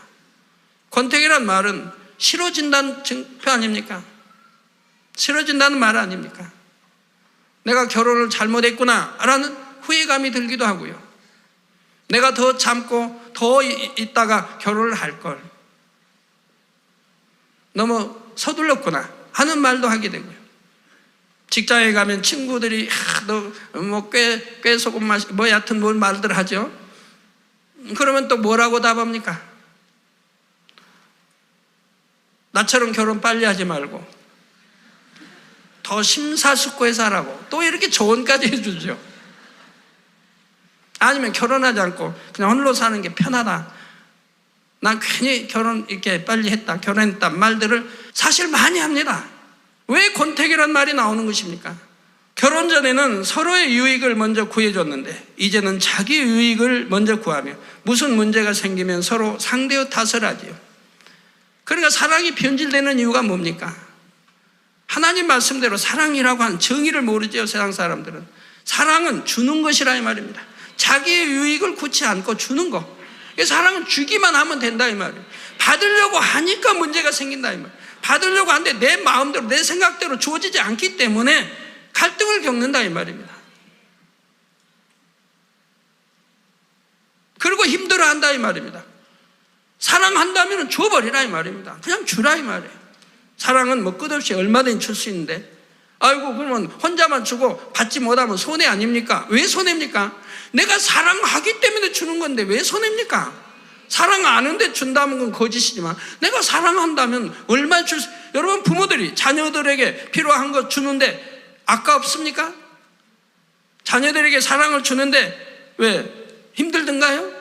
권태기란 말은 싫어진다는 증표 아닙니까? 싫어진다는 말 아닙니까? 내가 결혼을 잘못했구나 라는 후회감이 들기도 하고요. 내가 더 참고 더 있다가 결혼을 할 걸. 너무 서둘렀구나 하는 말도 하게 되고요. 직장에 가면 친구들이 너 뭐 꽤 소금 맛 뭐 얕은 뭘 말들 하죠. 그러면 또 뭐라고 답합니까? 나처럼 결혼 빨리 하지 말고 더 심사숙고해서 하라고 또 이렇게 조언까지 해주죠. 아니면 결혼하지 않고 그냥 홀로 사는 게 편하다. 난 괜히 결혼 이렇게 빨리 했다, 결혼했다 말들을 사실 많이 합니다. 왜 권태기란 말이 나오는 것입니까? 결혼 전에는 서로의 유익을 먼저 구해줬는데 이제는 자기 유익을 먼저 구하며 무슨 문제가 생기면 서로 상대의 탓을 하지요. 그러니까 사랑이 변질되는 이유가 뭡니까? 하나님 말씀대로 사랑이라고 하는 정의를 모르죠. 세상 사람들은. 사랑은 주는 것이라 이 말입니다. 자기의 유익을 구치 않고 주는 거. 사랑은 주기만 하면 된다 이 말이에요. 받으려고 하니까 문제가 생긴다 이 말이에요. 받으려고 하는데 내 마음대로 내 생각대로 주어지지 않기 때문에 갈등을 겪는다 이 말입니다. 그리고 힘들어한다 이 말입니다. 사랑한다면 줘버리라 이 말입니다. 그냥 주라 이 말이에요. 사랑은 뭐 끝없이 얼마든지 줄 수 있는데 아이고 그러면 혼자만 주고 받지 못하면 손해 아닙니까? 왜 손해입니까? 내가 사랑하기 때문에 주는 건데 왜 손해입니까? 사랑 안 하는데 준다는 건 거짓이지만 내가 사랑한다면 얼마 줄 수... 여러분 부모들이 자녀들에게 필요한 거 주는데 아까웠습니까? 자녀들에게 사랑을 주는데 왜 힘들든가요?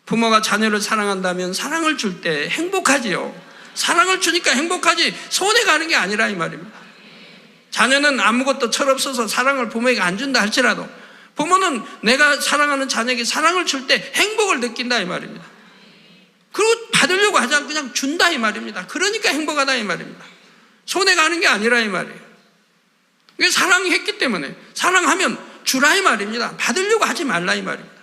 부모가 자녀를 사랑한다면 사랑을 줄 때 행복하지요. 사랑을 주니까 행복하지 손해 가는 게 아니라 이 말입니다. 자녀는 아무것도 철없어서 사랑을 부모에게 안 준다 할지라도 부모는 내가 사랑하는 자녀에게 사랑을 줄 때 행복을 느낀다 이 말입니다. 그리고 받으려고 하지 않고 그냥 준다 이 말입니다. 그러니까 행복하다 이 말입니다. 손해 가는 게 아니라 이 말이에요. 이게 사랑했기 때문에 사랑하면 주라 이 말입니다. 받으려고 하지 말라 이 말입니다.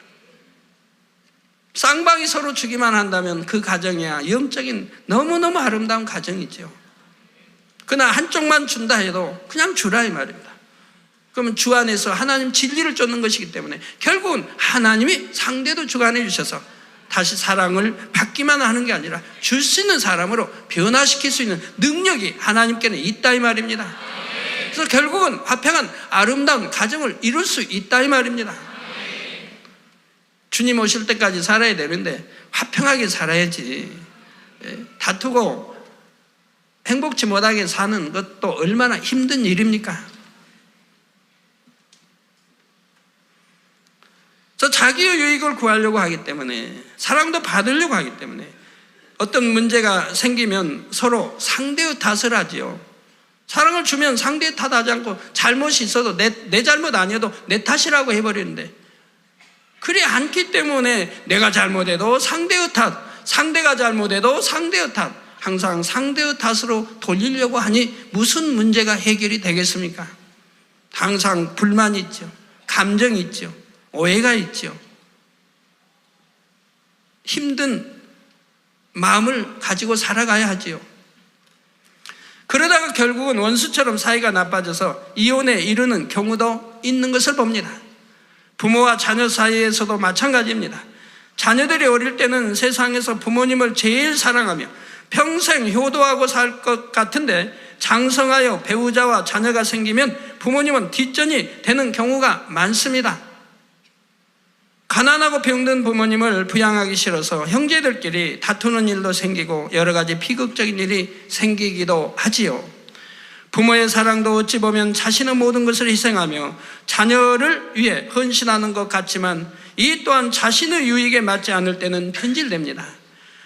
쌍방이 서로 주기만 한다면 그 가정이야 영적인 너무너무 아름다운 가정이죠. 그러나 한쪽만 준다 해도 그냥 주라 이 말입니다. 그러면 주 안에서 하나님 진리를 쫓는 것이기 때문에 결국은 하나님이 상대도 주관해 주셔서 다시 사랑을 받기만 하는 게 아니라 줄 수 있는 사람으로 변화시킬 수 있는 능력이 하나님께는 있다 이 말입니다. 그래서 결국은 화평한 아름다운 가정을 이룰 수 있다 이 말입니다. 주님 오실 때까지 살아야 되는데 화평하게 살아야지. 다투고 행복치 못하게 사는 것도 얼마나 힘든 일입니까? 그래서 자기의 유익을 구하려고 하기 때문에 사랑도 받으려고 하기 때문에 어떤 문제가 생기면 서로 상대의 탓을 하지요. 사랑을 주면 상대의 탓하지 않고 잘못이 있어도 내 잘못 아니어도 내 탓이라고 해버리는데 그리 않기 때문에 내가 잘못해도 상대의 탓, 상대가 잘못해도 상대의 탓, 항상 상대의 탓으로 돌리려고 하니 무슨 문제가 해결이 되겠습니까? 항상 불만이 있죠. 감정이 있죠. 오해가 있죠. 힘든 마음을 가지고 살아가야 하지요. 그러다가 결국은 원수처럼 사이가 나빠져서 이혼에 이르는 경우도 있는 것을 봅니다. 부모와 자녀 사이에서도 마찬가지입니다. 자녀들이 어릴 때는 세상에서 부모님을 제일 사랑하며 평생 효도하고 살 것 같은데 장성하여 배우자와 자녀가 생기면 부모님은 뒷전이 되는 경우가 많습니다. 가난하고 병든 부모님을 부양하기 싫어서 형제들끼리 다투는 일도 생기고 여러 가지 비극적인 일이 생기기도 하지요. 부모의 사랑도 어찌 보면 자신의 모든 것을 희생하며 자녀를 위해 헌신하는 것 같지만 이 또한 자신의 유익에 맞지 않을 때는 변질됩니다.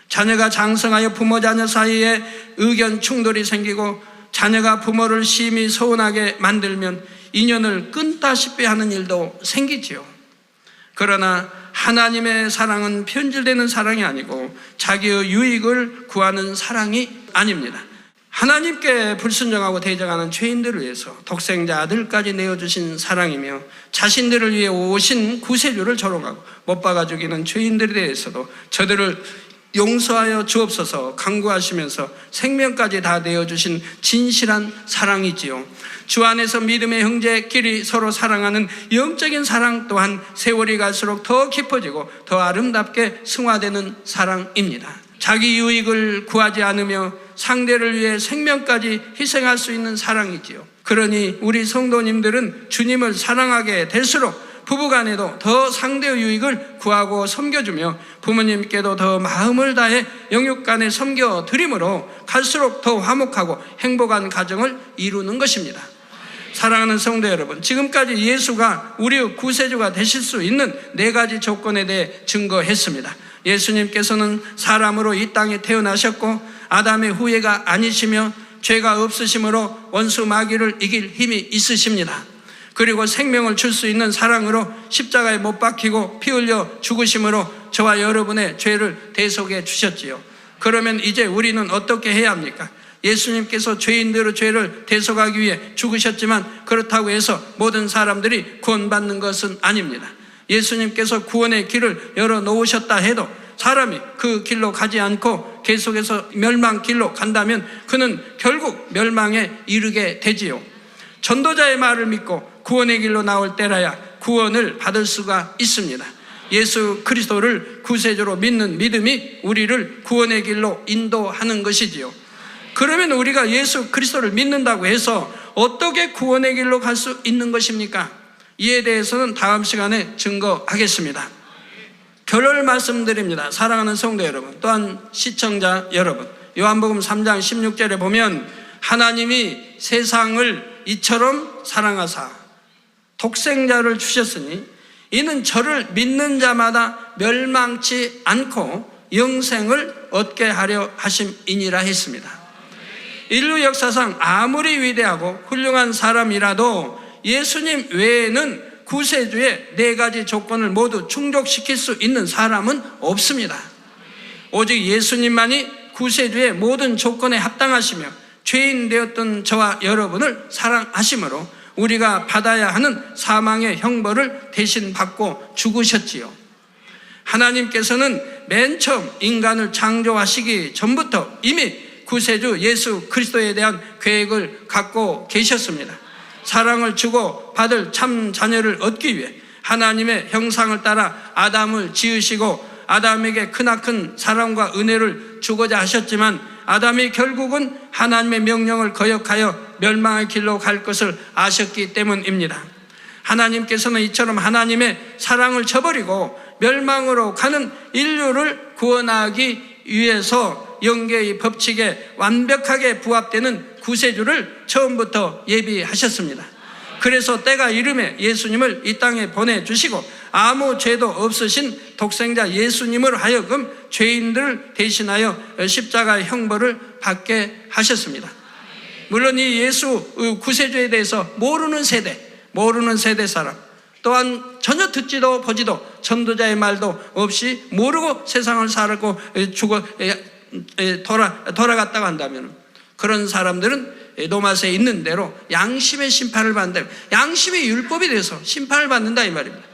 자녀가 장성하여 부모 자녀 사이에 의견 충돌이 생기고 자녀가 부모를 심히 서운하게 만들면 인연을 끊다시피 하는 일도 생기지요. 그러나 하나님의 사랑은 변질되는 사랑이 아니고 자기의 유익을 구하는 사랑이 아닙니다. 하나님께 불순종하고 대적하는 죄인들을 위해서 독생자 아들까지 내어주신 사랑이며 자신들을 위해 오신 구세주를 조롱하고 못 박아 죽이는 죄인들에 대해서도 저들을 용서하여 주옵소서 간구하시면서 생명까지 다 내어주신 진실한 사랑이지요. 주 안에서 믿음의 형제끼리 서로 사랑하는 영적인 사랑 또한 세월이 갈수록 더 깊어지고 더 아름답게 승화되는 사랑입니다. 자기 유익을 구하지 않으며 상대를 위해 생명까지 희생할 수 있는 사랑이지요. 그러니 우리 성도님들은 주님을 사랑하게 될수록 부부간에도 더 상대의 유익을 구하고 섬겨주며 부모님께도 더 마음을 다해 영육간에 섬겨드림으로 갈수록 더 화목하고 행복한 가정을 이루는 것입니다. 사랑하는 성도 여러분, 지금까지 예수가 우리의 구세주가 되실 수 있는 4가지 조건에 대해 증거했습니다. 예수님께서는 사람으로 이 땅에 태어나셨고 아담의 후예가 아니시며 죄가 없으심으로 원수 마귀를 이길 힘이 있으십니다. 그리고 생명을 줄 수 있는 사랑으로 십자가에 못 박히고 피 흘려 죽으심으로 저와 여러분의 죄를 대속해 주셨지요. 그러면 이제 우리는 어떻게 해야 합니까? 예수님께서 죄인들의 죄를 대속하기 위해 죽으셨지만 그렇다고 해서 모든 사람들이 구원받는 것은 아닙니다. 예수님께서 구원의 길을 열어놓으셨다 해도 사람이 그 길로 가지 않고 계속해서 멸망 길로 간다면 그는 결국 멸망에 이르게 되지요. 전도자의 말을 믿고 구원의 길로 나올 때라야 구원을 받을 수가 있습니다. 예수 그리스도를 구세주로 믿는 믿음이 우리를 구원의 길로 인도하는 것이지요. 그러면 우리가 예수 그리스도를 믿는다고 해서 어떻게 구원의 길로 갈 수 있는 것입니까? 이에 대해서는 다음 시간에 증거하겠습니다. 결론을 말씀드립니다. 사랑하는 성도 여러분, 또한 시청자 여러분, 요한복음 3장 16절에 보면 하나님이 세상을 이처럼 사랑하사 독생자를 주셨으니 이는 저를 믿는 자마다 멸망치 않고 영생을 얻게 하려 하심이니라 했습니다. 인류 역사상 아무리 위대하고 훌륭한 사람이라도 예수님 외에는 구세주의 4가지 조건을 모두 충족시킬 수 있는 사람은 없습니다. 오직 예수님만이 구세주의 모든 조건에 합당하시며 죄인 되었던 저와 여러분을 사랑하심으로 우리가 받아야 하는 사망의 형벌을 대신 받고 죽으셨지요. 하나님께서는 맨 처음 인간을 창조하시기 전부터 이미 구세주 예수 그리스도에 대한 계획을 갖고 계셨습니다. 사랑을 주고 받을 참 자녀를 얻기 위해 하나님의 형상을 따라 아담을 지으시고 아담에게 크나큰 사랑과 은혜를 주고자 하셨지만 아담이 결국은 하나님의 명령을 거역하여 멸망의 길로 갈 것을 아셨기 때문입니다. 하나님께서는 이처럼 하나님의 사랑을 저버리고 멸망으로 가는 인류를 구원하기 위해서 영계의 법칙에 완벽하게 부합되는 구세주를 처음부터 예비하셨습니다. 그래서 때가 이름에 예수님을 이 땅에 보내주시고 아무 죄도 없으신 독생자 예수님을 하여금 죄인들을 대신하여 십자가의 형벌을 받게 하셨습니다. 물론 이 예수 구세주에 대해서 모르는 세대 사람, 또한 전혀 듣지도 보지도 전도자의 말도 없이 모르고 세상을 살고 돌아갔다고 한다면 그런 사람들은 로마서에 있는 대로 양심의 심판을 받는다. 양심이 율법이 돼서 심판을 받는다 이 말입니다.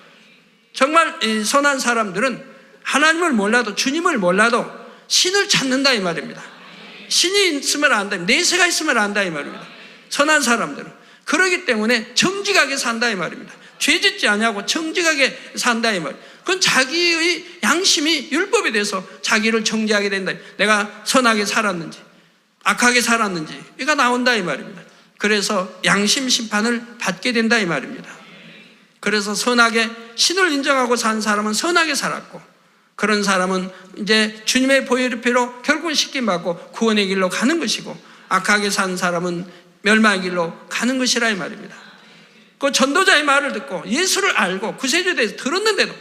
정말 선한 사람들은 하나님을 몰라도 주님을 몰라도 신을 찾는다 이 말입니다. 신이 있으면 안다, 내세가 있으면 안다 이 말입니다. 선한 사람들은 그러기 때문에 정직하게 산다 이 말입니다. 죄짓지 않냐고 정직하게 산다 이 말입니다. 그건 자기의 양심이 율법이 돼서 자기를 정죄하게 된다. 내가 선하게 살았는지 악하게 살았는지 이가 나온다 이 말입니다. 그래서 양심 심판을 받게 된다 이 말입니다. 그래서 선하게 신을 인정하고 산 사람은 선하게 살았고 그런 사람은 이제 주님의 보혈피로 결국은 씻김받고 구원의 길로 가는 것이고 악하게 산 사람은 멸망의 길로 가는 것이라 이 말입니다. 그 전도자의 말을 듣고 예수를 알고 구세주에 대해서 들었는데도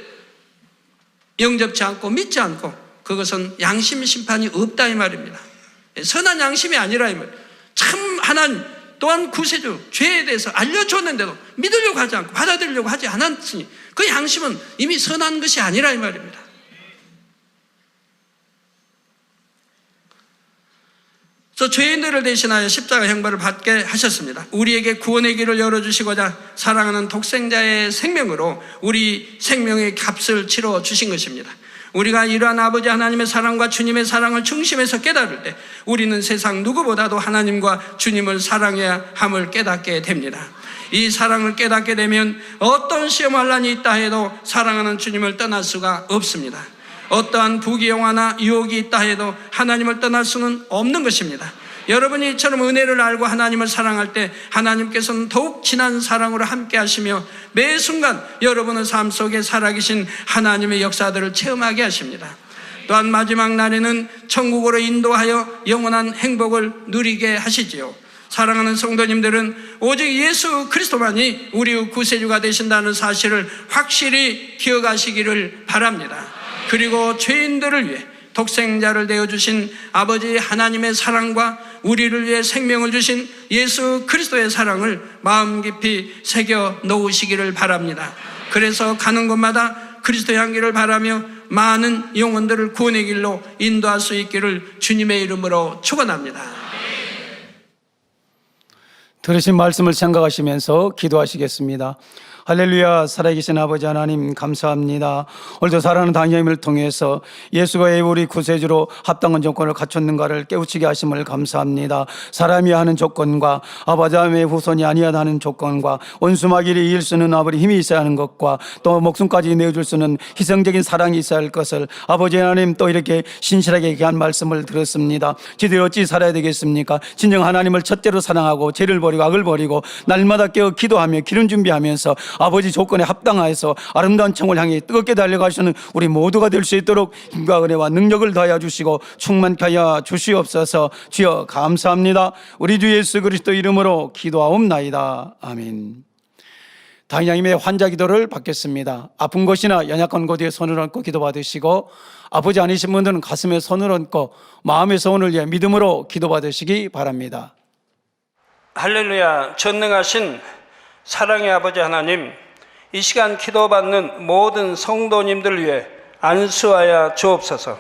영접치 않고 믿지 않고 그것은 양심 심판이 없다 이 말입니다. 선한 양심이 아니라 이 말. 참 하나님 또한 구세주 죄에 대해서 알려줬는데도 믿으려고 하지 않고 받아들이려고 하지 않았으니 그 양심은 이미 선한 것이 아니라 이 말입니다. 그래서 죄인들을 대신하여 십자가 형벌을 받게 하셨습니다. 우리에게 구원의 길을 열어주시고자 사랑하는 독생자의 생명으로 우리 생명의 값을 치러 주신 것입니다. 우리가 이러한 아버지 하나님의 사랑과 주님의 사랑을 중심에서 깨달을 때 우리는 세상 누구보다도 하나님과 주님을 사랑해야 함을 깨닫게 됩니다. 이 사랑을 깨닫게 되면 어떤 시험 환난이 있다 해도 사랑하는 주님을 떠날 수가 없습니다. 어떠한 부귀영화나 유혹이 있다 해도 하나님을 떠날 수는 없는 것입니다. 여러분이 이처럼 은혜를 알고 하나님을 사랑할 때 하나님께서는 더욱 진한 사랑으로 함께 하시며 매 순간 여러분의 삶 속에 살아계신 하나님의 역사들을 체험하게 하십니다. 또한 마지막 날에는 천국으로 인도하여 영원한 행복을 누리게 하시지요. 사랑하는 성도님들은 오직 예수 그리스도만이 우리의 구세주가 되신다는 사실을 확실히 기억하시기를 바랍니다. 그리고 죄인들을 위해 독생자를 내어주신 아버지 하나님의 사랑과 우리를 위해 생명을 주신 예수 그리스도의 사랑을 마음 깊이 새겨 놓으시기를 바랍니다. 그래서 가는 곳마다 그리스도의 향기를 바라며 많은 영혼들을 구원의 길로 인도할 수 있기를 주님의 이름으로 축원합니다. 들으신 말씀을 생각하시면서 기도하시겠습니다. 할렐루야. 살아계신 아버지 하나님 감사합니다. 오늘도 사랑하는 당님을 통해서 예수가 왜 우리 구세주로 합당한 조건을 갖췄는가를 깨우치게 하심을 감사합니다. 사람이 하는 조건과 아버지의 후손이 아니하다 하는 조건과 원수마귀를 이길 수는 아버지 힘이 있어야 하는 것과 또 목숨까지 내어줄 수는 희생적인 사랑이 있어야 할 것을 아버지 하나님 또 이렇게 신실하게 얘기한 말씀을 들었습니다. 저희들이 어찌 살아야 되겠습니까? 진정 하나님을 첫째로 사랑하고 죄를 버리고 악을 버리고 날마다 깨어 기도하며 기름 준비하면서 아버지 조건에 합당하여서 아름다운 청을 향해 뜨겁게 달려가시는 우리 모두가 될 수 있도록 힘과 은혜와 능력을 더하여 주시고 충만케 하여 주시옵소서. 주여 감사합니다. 우리 주 예수 그리스도 이름으로 기도하옵나이다. 아멘. 당양님의 환자 기도를 받겠습니다. 아픈 곳이나 연약한 곳에 손을 얹고 기도 받으시고 아프지 않으신 분들은 가슴에 손을 얹고 마음에서 오늘 위해 믿음으로 기도 받으시기 바랍니다. 할렐루야. 전능하신 사랑의 아버지 하나님, 이 시간 기도받는 모든 성도님들 위해 안수하여 주옵소서.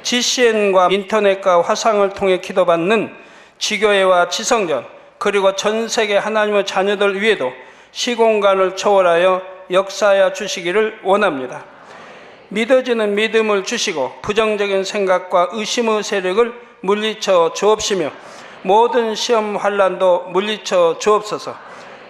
GCN과 인터넷과 화상을 통해 기도받는 지교회와 지성전 그리고 전 세계 하나님의 자녀들 위에도 시공간을 초월하여 역사하여 주시기를 원합니다. 믿어지는 믿음을 주시고 부정적인 생각과 의심의 세력을 물리쳐 주옵시며 모든 시험 환난도 물리쳐 주옵소서.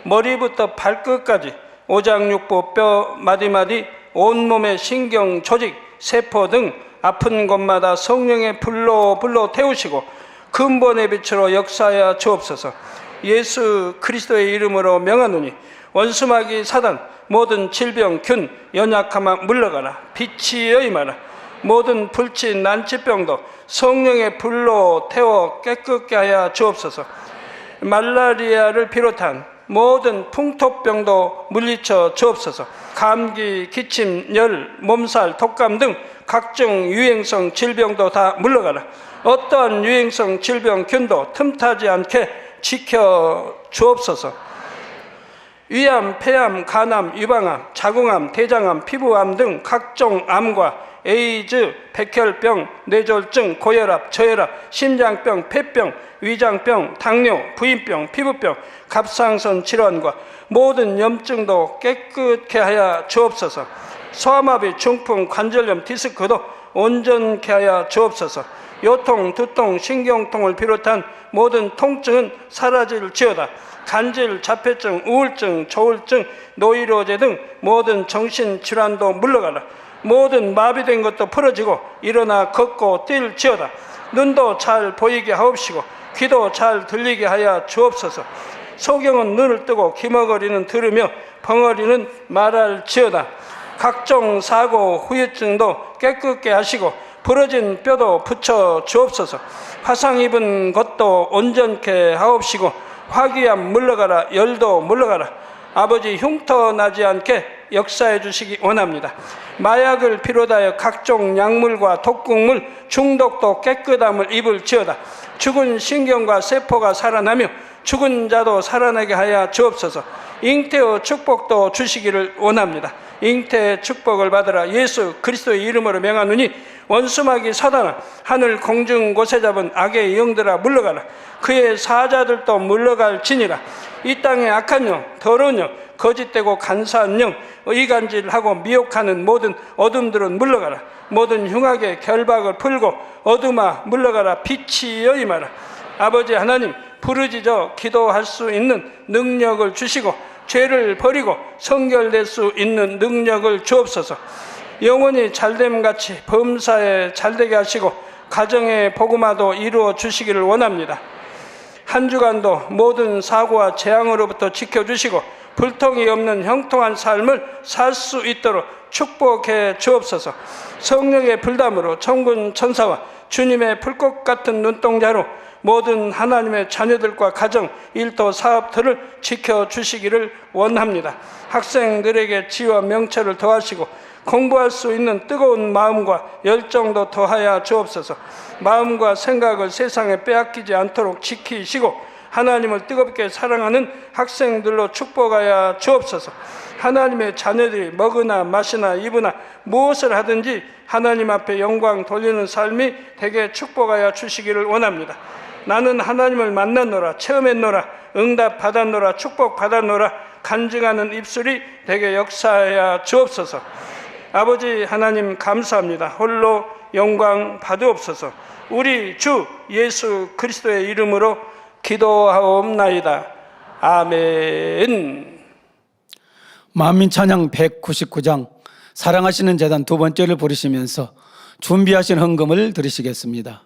머리부터 발끝까지 오장육부 뼈 마디마디 온몸의 신경 조직 세포 등 아픈 곳마다 성령의 불로 태우시고 근본의 빛으로 역사하여 주옵소서. 예수 그리스도의 이름으로 명하노니 원수마귀 사단 모든 질병 균 연약함아 물러가라. 빛이 여임하라. 모든 불치 난치병도 성령의 불로 태워 깨끗게 하여 주옵소서. 말라리아를 비롯한 모든 풍토병도 물리쳐 주옵소서. 감기, 기침, 열, 몸살, 독감 등 각종 유행성 질병도 다 물러가라. 어떠한 유행성 질병 균도 틈타지 않게 지켜 주옵소서. 위암, 폐암, 간암, 유방암, 자궁암, 대장암, 피부암 등 각종 암과 에이즈, 백혈병, 뇌졸중, 고혈압, 저혈압, 심장병, 폐병, 위장병, 당뇨, 부인병, 피부병, 갑상선 질환과 모든 염증도 깨끗게 하여 주옵소서. 소아마비, 중풍, 관절염, 디스크도 온전케 하여 주옵소서. 요통, 두통, 신경통을 비롯한 모든 통증은 사라질지어다. 간질, 자폐증, 우울증, 조울증, 노이로제 등 모든 정신질환도 물러가라. 모든 마비된 것도 풀어지고 일어나 걷고 뛸지어다. 눈도 잘 보이게 하옵시고 귀도 잘 들리게 하여 주옵소서. 소경은 눈을 뜨고 기머거리는 들으며 벙어리는 말할지어다. 각종 사고 후유증도 깨끗게 하시고 부러진 뼈도 붙여 주옵소서. 화상 입은 것도 온전케 하옵시고 화기암 물러가라. 열도 물러가라. 아버지 흉터 나지 않게 역사해 주시기 원합니다. 마약을 비롯하여 각종 약물과 독극물 중독도 깨끗함을 입을지어다. 죽은 신경과 세포가 살아나며 죽은 자도 살아나게 하여 주옵소서. 잉태의 축복도 주시기를 원합니다. 잉태의 축복을 받으라. 예수 그리스도의 이름으로 명하노니 원수마귀 사단아, 하늘 공중 곳에 잡은 악의 영들아 물러가라. 그의 사자들도 물러갈지니라. 이 땅의 악한 영, 더러운 영, 거짓되고 간사한 영, 이간질하고 미혹하는 모든 어둠들은 물러가라. 모든 흉악의 결박을 풀고 어둠아 물러가라. 빛이여 임하라. 아버지 하나님, 부르짖어 기도할 수 있는 능력을 주시고 죄를 버리고 성결될 수 있는 능력을 주옵소서. 영원히 잘됨같이 범사에 잘되게 하시고 가정의 복음화도 이루어 주시기를 원합니다. 한 주간도 모든 사고와 재앙으로부터 지켜주시고 불통이 없는 형통한 삶을 살 수 있도록 축복해 주옵소서. 성령의 불담으로 천군 천사와 주님의 불꽃 같은 눈동자로 모든 하나님의 자녀들과 가정, 일도, 사업들을 지켜주시기를 원합니다. 학생들에게 지혜와 명철을 더하시고 공부할 수 있는 뜨거운 마음과 열정도 더하여 주옵소서. 마음과 생각을 세상에 빼앗기지 않도록 지키시고 하나님을 뜨겁게 사랑하는 학생들로 축복하여 주옵소서. 하나님의 자녀들이 먹으나 마시나 입으나 무엇을 하든지 하나님 앞에 영광 돌리는 삶이 되게 축복하여 주시기를 원합니다. 나는 하나님을 만났노라, 체험했노라, 응답 받았노라, 축복 받았노라 간증하는 입술이 되게 역사하여 주옵소서. 아버지 하나님 감사합니다. 홀로 영광 받으옵소서. 우리 주 예수 그리스도의 이름으로 기도하옵나이다. 아멘. 만민 찬양 199장 사랑하시는 재단 두 번째를 부르시면서 준비하신 헌금을 드리시겠습니다.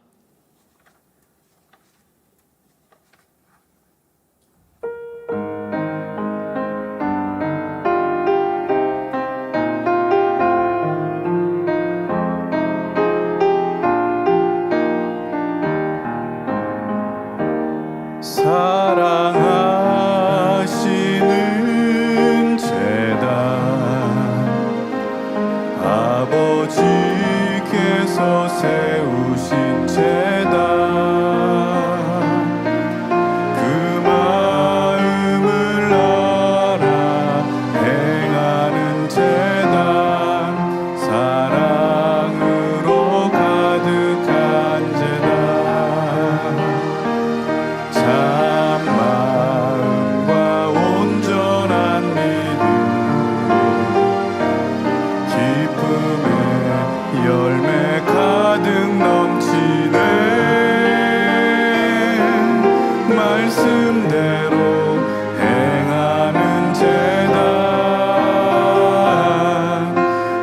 사랑하시는 재단 아버지께서 세우신 재단 그 마음을 알아 행하는 재단 사랑으로 가득한 재단 마음과 온전한 믿음 기쁨의 열매 가득 넘치네 말씀대로 행하는 재단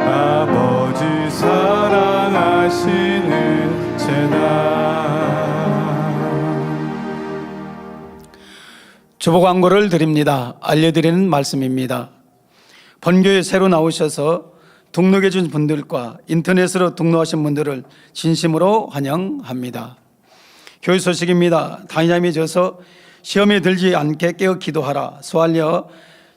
아버지 사랑하시는 재단. 주보 광고를 드립니다. 알려드리는 말씀입니다. 본교에 새로 나오셔서 등록해 준 분들과 인터넷으로 등록하신 분들을 진심으로 환영합니다. 교회 소식입니다. 당회장님이 져서 시험에 들지 않게 깨어 기도하라. 소알려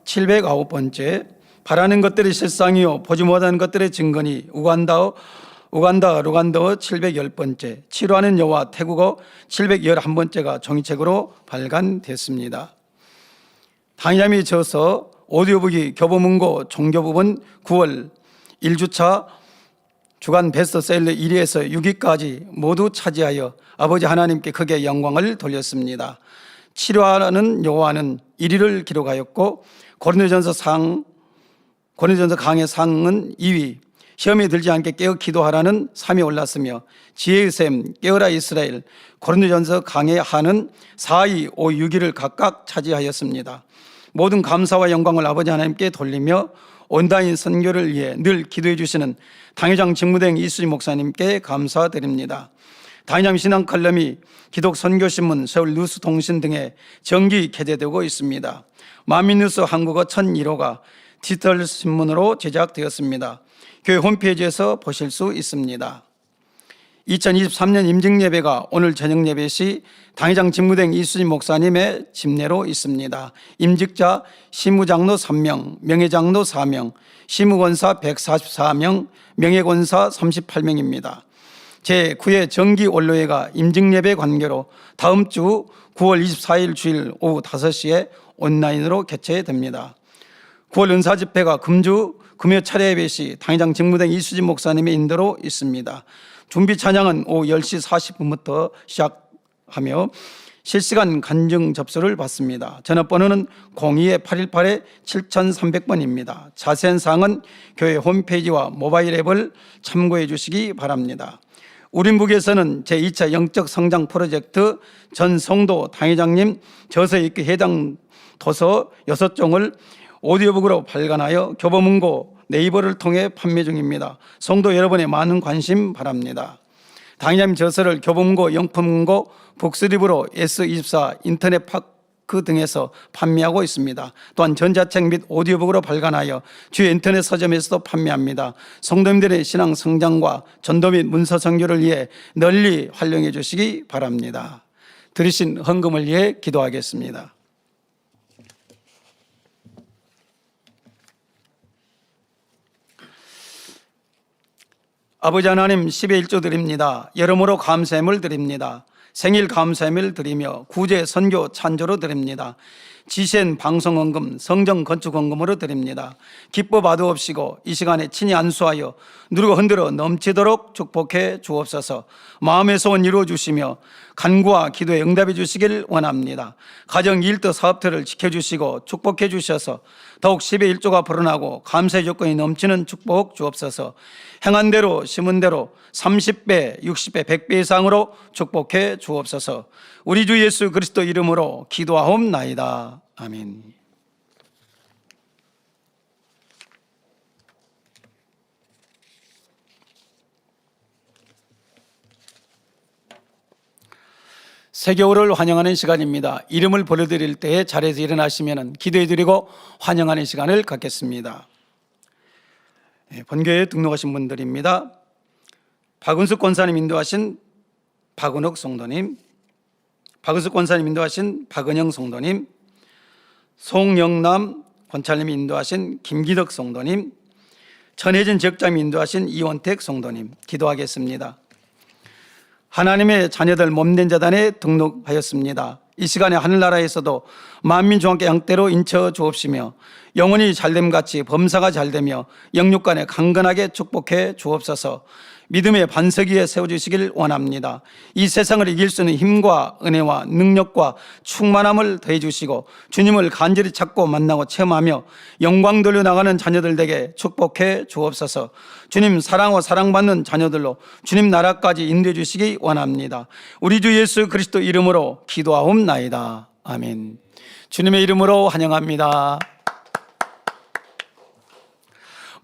709번째. 바라는 것들의 실상이요 보지 못하는 것들의 증거니 우간다어 710번째. 치료하는 여호와 태국어 711번째가 종이책으로 발간됐습니다. 당회장님이 져서 오디오북이 교보문고 종교부분 9월 1주차 주간 베스트셀러 1위에서 6위까지 모두 차지하여 아버지 하나님께 크게 영광을 돌렸습니다. 치료하는 여호와는 1위를 기록하였고 고린도전서 강의 상은 2위, 시험에 들지 않게 깨어 기도하라는 3위 올랐으며 지혜의 샘, 깨어라 이스라엘, 고린도전서 강의 하는 4위, 5, 6위를 각각 차지하였습니다. 모든 감사와 영광을 아버지 하나님께 돌리며 온라인 선교를 위해 늘 기도해 주시는 당회장 직무대행 이수지 목사님께 감사드립니다. 당회장 신앙 칼럼이 기독선교신문, 서울 뉴스통신 등에 정기 게재되고 있습니다. 만민뉴스 한국어 1001호가 디지털 신문으로 제작되었습니다. 교회 홈페이지에서 보실 수 있습니다. 2023년 임직예배가 오늘 저녁예배 시 당회장 직무대행 이수지 목사님의 집례로 있습니다. 임직자 시무장로 3명, 명예장로 4명, 시무권사 144명, 명예권사 38명입니다. 제9회 정기 원로회가 임직예배 관계로 다음 주 9월 24일 주일 오후 5시에 온라인으로 개최됩니다. 9월 은사집회가 금요 차례 예배 시 당회장 직무대행 이수진 목사님의 인도로 있습니다. 준비 찬양은 오후 10시 40분부터 시작하며 실시간 간증 접수를 받습니다. 전화번호는 02-818-7300번입니다. 자세한 사항은 교회 홈페이지와 모바일 앱을 참고해 주시기 바랍니다. 우린북에서는 제2차 영적 성장 프로젝트 전 성도 당회장님 저서 읽기 해당 도서 6종을 오디오북으로 발간하여 교보문고 네이버를 통해 판매 중입니다. 성도 여러분의 많은 관심 바랍니다. 당회장님 저서를 교보문고, 영품문고, 북스리브로 S24 인터넷 파크 등에서 판매하고 있습니다. 또한 전자책 및 오디오북으로 발간하여 주요 인터넷 서점에서도 판매합니다. 성도님들의 신앙 성장과 전도 및 문서 선교를 위해 널리 활용해 주시기 바랍니다. 들으신 헌금을 위해 기도하겠습니다. 아버지 하나님, 10의 1조 드립니다. 여러모로 감사함을 드립니다. 생일 감사함을 드리며 구제 선교 찬조로 드립니다. 지시엔 방송헌금, 성정 건축헌금으로 드립니다. 기뻐 받으옵시고 이 시간에 친히 안수하여 누르고 흔들어 넘치도록 축복해 주옵소서. 마음의 소원 이루어 주시며 간구와 기도에 응답해 주시길 원합니다. 가정, 일터, 사업터를 지켜주시고 축복해 주셔서 더욱 10의 1조가 불어나고 감사의 조건이 넘치는 축복 주옵소서. 행한 대로 심은 대로 30배, 60배, 100배 이상으로 축복해 주옵소서. 우리 주 예수 그리스도 이름으로 기도하옵나이다. 아멘. 새 겨울을 환영하는 시간입니다. 이름을 불러드릴 때에 자리에서 일어나시면 기도해드리고 환영하는 시간을 갖겠습니다. 본교회에 등록하신 분들입니다. 박은숙 권사님 인도하신 박은옥 성도님, 박은숙 권사님 인도하신 박은영 성도님, 송영남 권찰님이 인도하신 김기덕 성도님, 전혜진 지역장이 인도하신 이원택 성도님, 기도하겠습니다. 하나님의 자녀들 몸된 재단에 등록하였습니다. 이 시간에 하늘나라에서도 만민 중앙께 양떼로 인쳐 주옵시며 영혼이 잘됨같이 범사가 잘되며 영육간에 강건하게 축복해 주옵소서. 믿음의 반석 위에 세워주시길 원합니다. 이 세상을 이길 수 있는 힘과 은혜와 능력과 충만함을 더해 주시고 주님을 간절히 찾고 만나고 체험하며 영광 돌려 나가는 자녀들에게 축복해 주옵소서. 주님 사랑하고 사랑받는 자녀들로 주님 나라까지 인도해 주시기 원합니다. 우리 주 예수 그리스도 이름으로 기도하옵나이다. 아멘. 주님의 이름으로 환영합니다.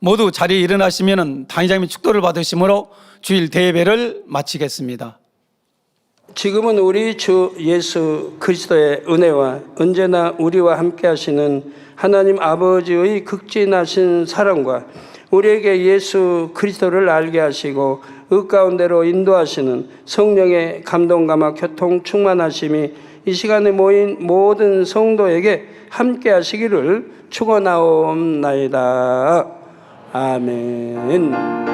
모두 자리에 일어나시면 당회장님의 축도를 받으심으로 주일 대예배를 마치겠습니다. 지금은 우리 주 예수 그리스도의 은혜와 언제나 우리와 함께 하시는 하나님 아버지의 극진하신 사랑과 우리에게 예수 그리스도를 알게 하시고 그 가운데로 인도하시는 성령의 감동감화 교통 충만하심이 이 시간에 모인 모든 성도에게 함께 하시기를 축원하옵나이다. 아멘.